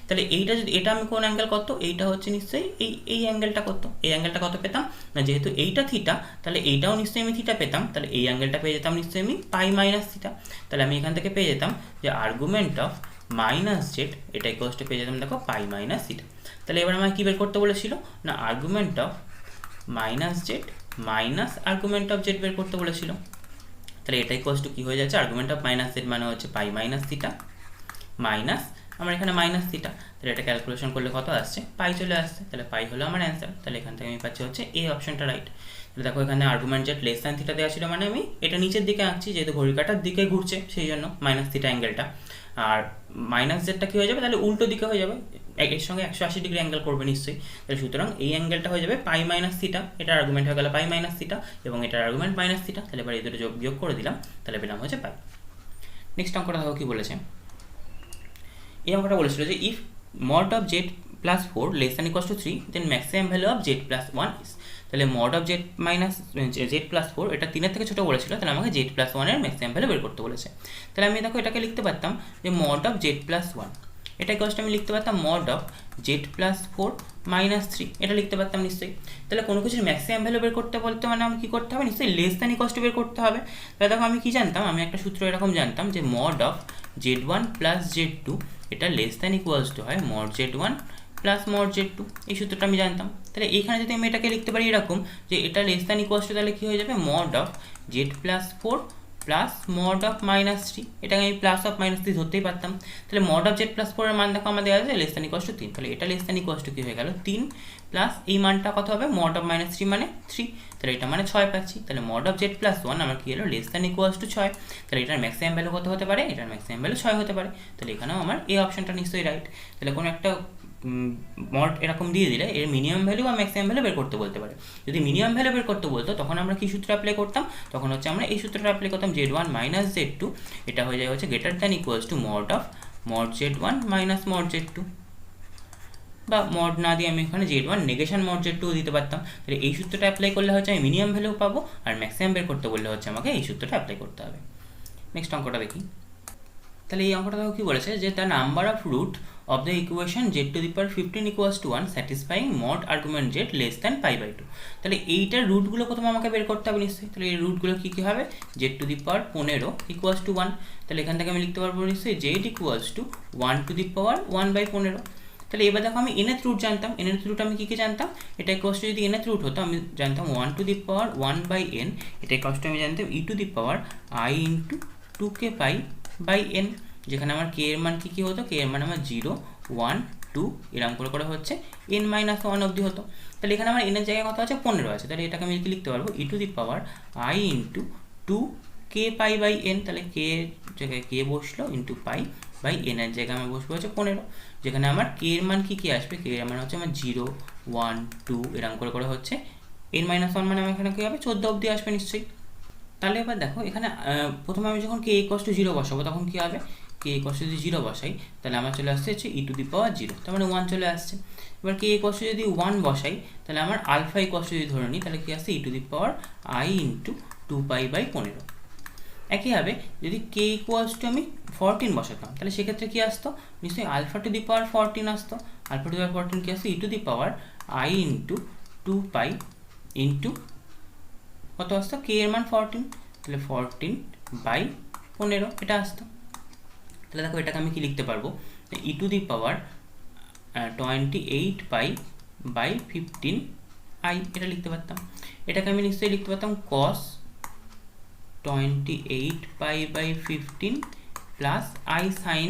তাহলে এইটা যদি, এটা আমি কোন অ্যাঙ্গেল কত, এইটা হচ্ছে নিশ্চয়ই এই অ্যাঙ্গেলটা কত, এই অ্যাঙ্গেলটা কত পেতাম না, যেহেতু এইটা থিটা তাহলে এইটাও নিশ্চয়ই আমি থিটা পেতাম, তাহলে এই অ্যাঙ্গেলটা পেয়ে যেতাম নিশ্চয়ই আমি পাই মাইনাস থিটা। তাহলে আমি এখান থেকে পেয়ে যেতাম যে আর্গুমেন্ট অফ মাইনাস জেড, এটা ইকুয়ালস টু পেয়ে যেতাম দেখো পাই মাইনাস থিটা। তাহলে এবার আমাকে কী বের করতে বলেছিল না, argument of minus Z minus argument of Z বের করতে বলেছিল। তাহলে এটা ইকুয়ালস টু কী হয়ে যাচ্ছে, আর্গুমেন্ট অফ মাইনাস জেড মানে হচ্ছে পাই মাইনাস থিটা মাইনাস আমার এখানে মাইনাস থিটা, তাহলে এটা ক্যালকুলেশন করলে কত আসছে, পাই চলে আসছে, তাহলে পাই হলো আমার অ্যান্সার। তাহলে এখান থেকে আমি পাচ্ছি হচ্ছে এই অপশনটা রাইট। তাহলে দেখো এখানে argument Z less than theta দেওয়া ছিল, মানে আমি এটা নিচের দিকে আঁকছি, যেহেতু ঘড়ির কাঁটার দিকে ঘুরছে সেই জন্য মাইনাস থিটা অ্যাঙ্গেলটা, আর মাইনাস জেডটা কী হয়ে যাবে, তাহলে উল্টো দিকে হয়ে যাবে, এর সঙ্গে 180 ডিগ্রি অ্যাঙ্গেল করবে নিশ্চয়ই, তাহলে সুতরাং এই অ্যাঙ্গেলটা হয়ে যাবে পাই মাইনাস থিটা, এটার আর্গুমেন্ট হয়ে গেল পাই মাইনাস থিটা এবং এটার আর্গুমেন্ট মাইনাস থিটা, তাহলে এবার এই দুটো বিয়োগ করে দিলাম, তাহলে পেলাম হচ্ছে পাই। নেক্সট অঙ্কটা দেখো কী বলেছে, এই অঙ্কটা বলেছিল যে if mod of z plus 4 less than equals to 3 then maximum value of z plus 1 is, তাহলে mod of z minus z plus 4 এটা 3 এর থেকে ছোটো বলেছিল, তাহলে আমাকে জেড প্লাস 1 এর ম্যাক্সিমাম ভ্যালু বের করতে বলেছে। তাহলে আমি দেখো এটাকে লিখতে পারতাম যে মড অফ জেড প্লাস 1, এটা ইকুয়ালস টু আমি লিখতে পারতাম mod of z plus 4 minus 3, এটা লিখতে পারতাম নিশ্চয়ই। তাহলে কোনো কিছুর ম্যাক্সিমাম ভ্যালু বের করতে বলতে মানে আমি কী করতে হবে, নিশ্চয়ই লেস দ্যান ইকুয়ালস টু বের করতে হবে। তাহলে দেখো আমি কী জানতাম, আমি একটা সূত্র এরকম জানতাম যে mod of z1 plus z2 এটা লেস দ্যান ইকুয়ালস টু হয় mod z1 plus mod z2, এই সূত্রটা আমি জানতাম। তাহলে এইখানে যদি আমি এটাকে লিখতে পারি এরকম যে এটা লেস দ্যান ইকুয়ালস টু, তাহলে কী হয়ে যাবে mod of z plus 4 plus mod of minus 3, এটাকে আমি প্লাস অফ মাইনাস 3 ধরতেই পারতাম। তাহলে মড অফ জেড প্লাস 4 এর মান দেখো আমাদের আছে লেস দ্যান ইকুয়ালস টু 3, তাহলে এটা লেস দ্যান ইকুয়ালস টু কী হয়ে গেল 3 প্লাস এই মানটা কত হবে মড অফ মাইনাস 3 মানে 3, তাহলে এটা মানে 6 পাচ্ছি। তাহলে মড অফ জেড প্লাস 1 আমার কী হলো লেস দ্যান ইকুয়ালস টু 6, তাহলে এটার ম্যাক্সিমাম ভ্যালু কত হতে পারে, এটার ম্যাক্সিমাম ভ্যালু 6 হতে পারে। তাহলে এখানেও আমার এই অপশনটা নিশ্চয়ই রাইট। তাহলে কোনো একটা মড এরকম দিয়ে দিলে এর মিনিমাম ভ্যালু বা ম্যাক্সিমাম ভ্যালু বের করতে বলতে পারে। যদি মিনিমাম ভ্যালু বের করতে বলতো তখন আমরা কী সূত্র অ্যাপ্লাই করতাম, তখন হচ্ছে আমরা এই সূত্রটা অ্যাপ্লাই করতাম z1 মাইনাস z2, এটা হয়ে যায় হচ্ছে greater than equals to mod of mod z1 minus mod z2, বা মড না দিয়ে আমি এখানে z1 নেগেশন মড z2 দিতে পারতাম। তাহলে এই সূত্রটা অ্যাপ্লাই করলে হচ্ছে আমি মিনিমাম ভ্যালু পাবো, আর ম্যাক্সিমাম বের করতে বললে হচ্ছে আমাকে এই সূত্রটা অ্যাপ্লাই করতে হবে। নেক্সট অঙ্কটা দেখি। তাহলে এই অঙ্কটা দেখো কী বলেছে যে the number of root of the equation z to the power 15 equals to 1 satisfying mod argument z less than pi by 2, তাহলে এইটার রুটগুলো প্রথমে আমাকে বের করতে হবে নিশ্চয়ই। তাহলে এই রুটগুলো কী কী হবে, z to the power 15 equals to 1, তাহলে এখান থেকে আমি লিখতে পারবো নিশ্চয়ই z equals to 1 to the power 1 by 15। তাহলে এবার দেখো আমি nth রুট জানতাম, nth রুট আমি কী কী জানতাম, এটা ইকুয়ালস টু যদি nth রুট হতো আমি জানতাম 1 to the power 1 by n, এটা ইকুয়ালস টু আমি জানতাম e to the power I into 2k pi by n, যেখানে আমার k এর মান কী হতো, k এর মান আমার 0 1 2 এরকম করে হচ্ছে n মাইনাস 1 অবধি হতো। তাহলে এখানে আমার n এর জায়গায় কত আছে 15 আছে, তাহলে এটাকে আমি লিখতে পারবো e to the power I into 2k pi by n, তাহলে k এর জায়গায় k বসলো ইন্টু পাই বাই n এর জায়গায় আমি বসবো হচ্ছে 15, যেখানে আমার k এর মান কী আসবে, k এর মান হচ্ছে আমার 0 1 2 এরকম করে হচ্ছে n মাইনাস 1 মানে আমার এখানে কী হবে 14 অবধি আসবে নিশ্চয়ই। তাহলে এবার দেখো এখানে প্রথমে আমি যখন k ইকুয়ালস টু 0 বসাবো তখন কী হবে, k ইকুয়ালস টু যদি 0 বসাই তাহলে আমার চলে আসছে হচ্ছে e টু দি পাওয়ার 0, তার মানে 1 চলে আসছে। এবার k ইকুয়ালস টু যদি 1 বসাই তাহলে আমার আলফা ইকুয়ালস টু যদি ধরে নিই তাহলে কী আসছে e to the power I into 2 pi by 15। একইভাবে যদি k ইকুয়ালস টু আমি 14 বসাতাম তাহলে সেক্ষেত্রে কী আসতো, নিশ্চয়ই আলফা টু দি পাওয়ার 14 আসতো। আলফা টু দি পাওয়ার 14 কী আসতো e to the power I into 2 pi into কত আসতো, k এর মান 14, তাহলে 14 বাই 15 এটা আসতো। তাহলে দেখো এটাকে আমি কি লিখতে পারবো, e to the power 28 pi by 15 I, এটা লিখতে পারতাম। এটাকে আমি নিশ্চয়ই লিখতে পারতাম cos 28 pi by 15 plus I sine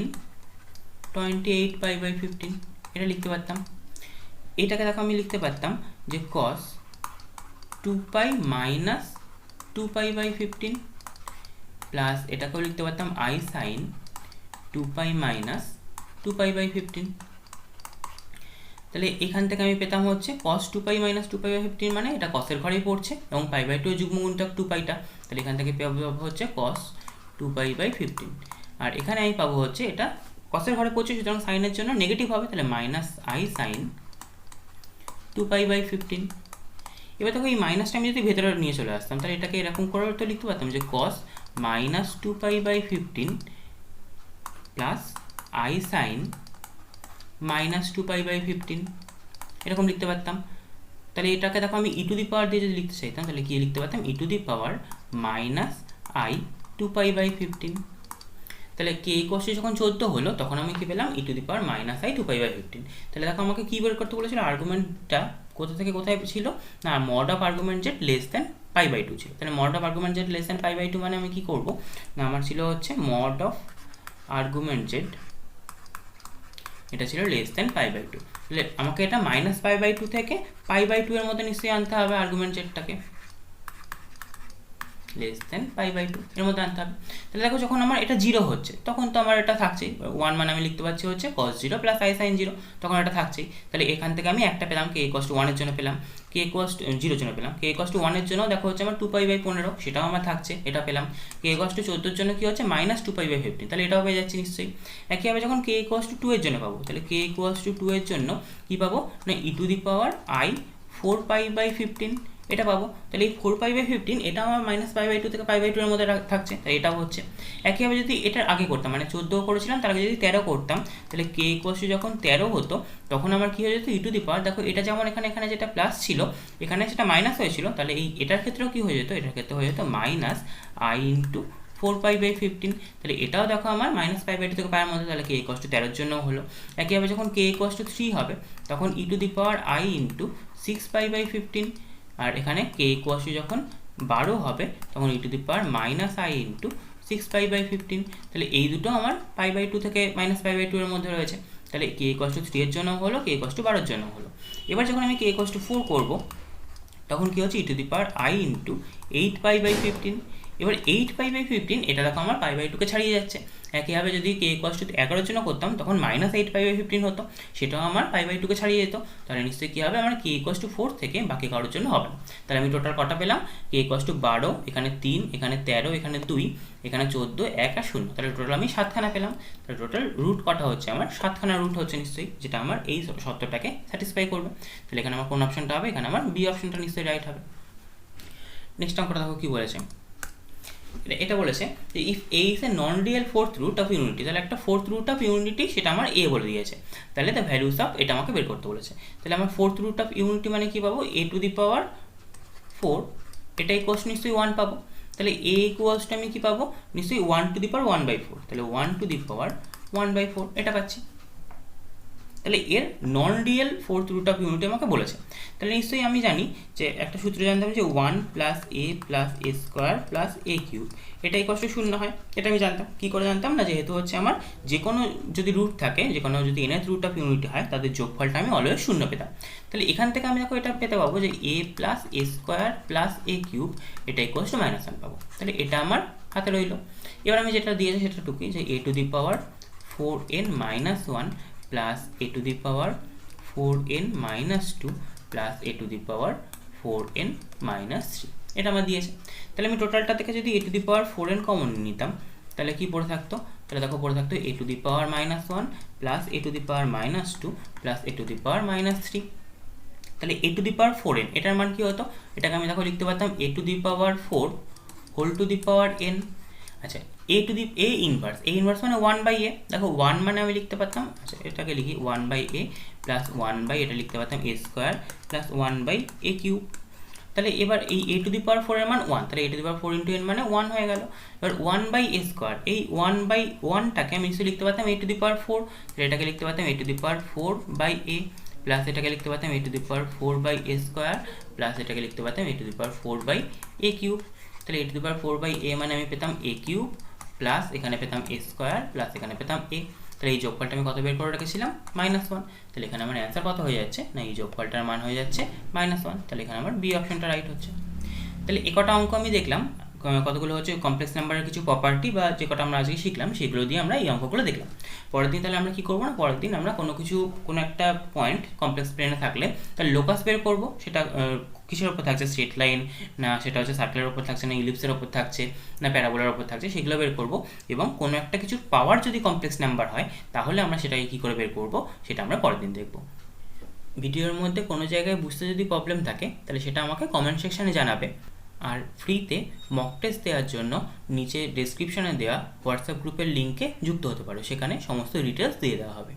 28 pi by 15, এটা লিখতে পারতাম। এটাকে দেখো আমি লিখতে পারতাম যে cos 2 pi minus 2 pi by 15 plus এটাকেও লিখতে পারতাম I sine 2 pi minus 2 pi by 15। তাহলে এখান থেকে আমি পেতাম হচ্ছে cos 2π - 2π/15 মানে এটা cos-এর ঘরেই পড়ছে এবং π/2 এর যুগ্মগুণিতক 2πটা, তাহলে এখান থেকে পাবো হচ্ছে cos 2π/15। আর এখানে আমি পাবো হচ্ছে এটা cos-এর ঘরে পড়ছে, সুতরাং সাইনের জন্য নেগেটিভ হবে, তাহলে -i sin 2π/15। এবার দেখো এই মাইনাসটা আমি যদি ভেতরে নিয়ে চলে আসতাম, তাহলে এটাকে এরকম করে তো লিখতে পারতাম যে cos -2π/15 প্লাস i sin -2π/15 এরকম লিখতে পারতাম। তাহলে এটাকে দেখো আমি e টু দি পাওয়ার দিয়ে যদি লিখতে চাইতাম, তাহলে কি লিখতে পারতাম e to the power -i 2π/15। তাহলে k = যখন 14 হলো তখন আমি কি পেলাম e to the power -i 2π/15। তাহলে দেখো আমাকে কি বের করতে বলেছিল, আর্গুমেন্টটা কোথা থেকে কোথায় ছিল না mod of argument z less than π/2 ছিল। তাহলে mod of argument z less than π/2 মানে আমি কি করব না আমার ছিল হচ্ছে mod of argument z এটা ছিল less than π/2। তাহলে আমাকে এটা -π/2 থেকে π/2 এর মধ্যে নিশ্চয়ই আনতে হবে আর্গুমেন্ট জেডটাকে, less than π/2 এর মধ্যে আনতে হবে। তাহলে দেখো যখন আমার এটা 0 হচ্ছে তখন তো আমার এটা থাকছেই 1 মানে আমি লিখতে পাচ্ছি হচ্ছে cos 0 প্লাস i sin 0, তখন এটা থাকছেই। তাহলে এখান থেকে আমি একটা পেলাম k = 1 এর জন্য পেলাম, k = 0 এর জন্য পেলাম, k = 1 এর জন্য দেখো হচ্ছে আমার 2π/15 সেটাও আমার থাকছে, এটা পেলাম। k = 14 এর জন্য কি হচ্ছে -2π/15, তাহলে এটাও পেয়ে যাচ্ছি নিশ্চয়ই। একইভাবে যখন k = 2 এর জন্য পাবো, তাহলে k = 2 এর জন্য কি পাবো না e to the power i 4π/15 এটা পাবো। তাহলে এই 4π/15 এটা আমার -π/2 থেকে π/2 এর মধ্যে থাকছে, তাই এটাও হচ্ছে। একইভাবে যদি এটার আগে করতাম মানে 14 করেছিলাম, তার আগে যদি 13 করতাম, তাহলে k = যখন 13 হতো তখন আমার কি হয়ে যেত e টু দি পাওয়ার, দেখো এটা যেমন এখানে যেটা প্লাস ছিল এখানে সেটা মাইনাস হয়েছিল, তাহলে এই এটার ক্ষেত্রেও কি হয়ে যেত, এটার ক্ষেত্রে হয়ে যেত -i × 4π/15। তাহলে এটাও দেখো আমার -π/2 থেকে π এর মধ্যে, তাহলে k = 13 এর জন্য হলো। একইভাবে যখন k = 3 হবে তখন e to the power i × 6π/15। আর এখানে k = যখন 12 হবে তখন e to the power -i × 6π/15। তাহলে এই দুটো আমার π/2 থেকে -π/2 এর মধ্যে রয়েছে, তাহলে k = 3 এর জন্য হলো, k = 12 এর জন্য হলো। এবার যখন আমি k = 4 করব তখন কি হচ্ছে e to the power i × 8π/15। এবার 8π/15 এটা দেখো আমার π/2 কে ছাড়িয়ে যাচ্ছে। একইভাবে যদি k = 11 এর জন্য করতাম তখন -8π/15 হতো, সেটাও আমার π/2 কে ছাড়িয়ে যেত। তাহলে নিশ্চয়ই কী হবে আমার k = 4 থেকে বাকি কারোর জন্য হবে না। তাহলে আমি টোটাল কটা পেলাম, k = 12, এখানে 3, এখানে 13, এখানে 2, এখানে 14, 1 আর 0, তাহলে টোটাল আমি 7খানা পেলাম। তাহলে টোটাল রুট কটা হচ্ছে আমার 7খানা রুট হচ্ছে নিশ্চয়ই, যেটা আমার এই শর্তটাকে স্যাটিসফাই করবে। তাহলে এখানে আমার কোন অপশনটা হবে, এখানে আমার বি অপশনটা নিশ্চয়ই রাইট হবে। নেক্সট অঙ্কটা দেখো কী বলেছে, এটা বলেছে যে if a is a non real fourth root of unity, তাহলে একটা ফোর্থ রুট অফ ইউনিটি সেটা আমার a বলে দিয়েছে, তাহলে দ্য ভ্যালুস অফ এটা আমাকে বের করতে বলেছে। তাহলে আমার ফোর্থ রুট অফ ইউনিটি মানে কি পাবো, a টু দি পাওয়ার 4 এটা ইকুয়ালস নিশ্চয়ই 1 পাবো। তাহলে a ইকুয়ালস আমি কি পাবো নিশ্চয়ই 1 টু দি পাওয়ার 1/4, তাহলে 1 টু দি পাওয়ার 1/4 এটা পাচ্ছি। তাহলে এর non real fourth root of unity আমাকে বলেছে। তাহলে নিশ্চয়ই আমি জানি যে একটা সূত্র জানতাম যে 1 + a + a² + a³ এটা ইকুয়ালস টু 0 হয়, এটা আমি জানতাম। কী করে জানতাম না, যেহেতু হচ্ছে আমার যে কোনো যদি রুট থাকে, যে কোনো যদি nth রুট অফ ইউনিটি হয় তাদের যোগফলটা আমি অলওয়েজ 0 পেতাম। তাহলে এখান থেকে আমি দেখো এটা পেতে পাবো যে a + a² + a³ এটা ইকুয়ালস টু -1 পাবো। তাহলে এটা আমার হাতে রইলো। এবার আমি যেটা দিয়েছি সেটা টুকুই যে a to the power 4n - 1 plus a to the power 4n - 2 plus a to the power 4n - 3 এটা আমার দিয়েছে। তাহলে আমি টোটালটা থেকে যদি a to the power 4n common নিতাম তাহলে কি পড়ে থাকতো, তাহলে দেখো পড়ে থাকতো a to the power -1 plus a to the power -2 plus a to the power -3। তাহলে a to the power 4n এটার মান কি হতো, এটাকে আমি দেখো লিখতে পারতাম a to the power 4 whole to the power n। আচ্ছা a to the a inverse মানে 1/a, দেখো 1 মানে আমি লিখতে পারতাম, আচ্ছা এটাকে লিখি 1/a প্লাস 1/ এটা লিখতে পারতাম a² প্লাস 1/a³। তাহলে এবার এই a টু দি পাওয়ার 4 এর মান 1, তাহলে a to the power 4 × n মানে 1 হয়ে গেল। এবার 1/a², এই 1/1টাকে আমি নিশ্চয়ই লিখতে পারতাম a টু দি পাওয়ার 4, তাহলে এটাকে লিখতে পারতাম a to the power 4/a plus এটাকে লিখতে পারতাম a to the power 4/a² plus এটাকে লিখতে পারতাম a to the power 4/a³। তাহলে a to the power 4/a মানে আমি পেতাম a³ প্লাস এখানে পেতাম a² প্লাস এখানে পেতাম a। তাহলে এই যোগফলটা আমি কত বের করে রেখেছিলাম -1। তাহলে এখানে আমার অ্যান্সার কত হয়ে যাচ্ছে না, এই যোগফলটার মান হয়ে যাচ্ছে -1। তাহলে এখানে আমার বি অপশনটা রাইট হচ্ছে। তাহলে এই কটা অঙ্ক আমি দেখলাম, কতগুলো হচ্ছে কমপ্লেক্স নাম্বারের কিছু প্রপার্টি বা যে কটা আমরা আজকে শিখলাম সেগুলো দিয়ে আমরা এই অঙ্কগুলো দেখলাম। পরের দিন তাহলে আমরা কী করবো না, পরের দিন আমরা কোনো একটা পয়েন্ট কমপ্লেক্স প্লেনে থাকলে তার লোকাস বের করবো। সেটা কিসের ওপর থাকছে, স্ট্রেট লাইন না সেটা হচ্ছে সার্কেলের ওপর থাকছে না ইলিপসের ওপর থাকছে না প্যারাবোলার ওপর থাকছে, সেগুলো বের করবো। এবং কোনো একটা কিছুর পাওয়ার যদি কমপ্লেক্স নাম্বার হয় তাহলে আমরা সেটাকে কী করে বের করবো সেটা আমরা পরের দিন দেখবো। ভিডিওর মধ্যে কোনো জায়গায় বুঝতে যদি প্রবলেম থাকে তাহলে সেটা আমাকে কমেন্ট সেকশানে জানাবে। আর ফ্রিতে মক টেস্ট দেওয়ার জন্য নিচে ডেসক্রিপশনে দেওয়া হোয়াটসঅ্যাপ গ্রুপের লিঙ্কে যুক্ত হতে পারো, সেখানে সমস্ত ডিটেলস দিয়ে দেওয়া হবে।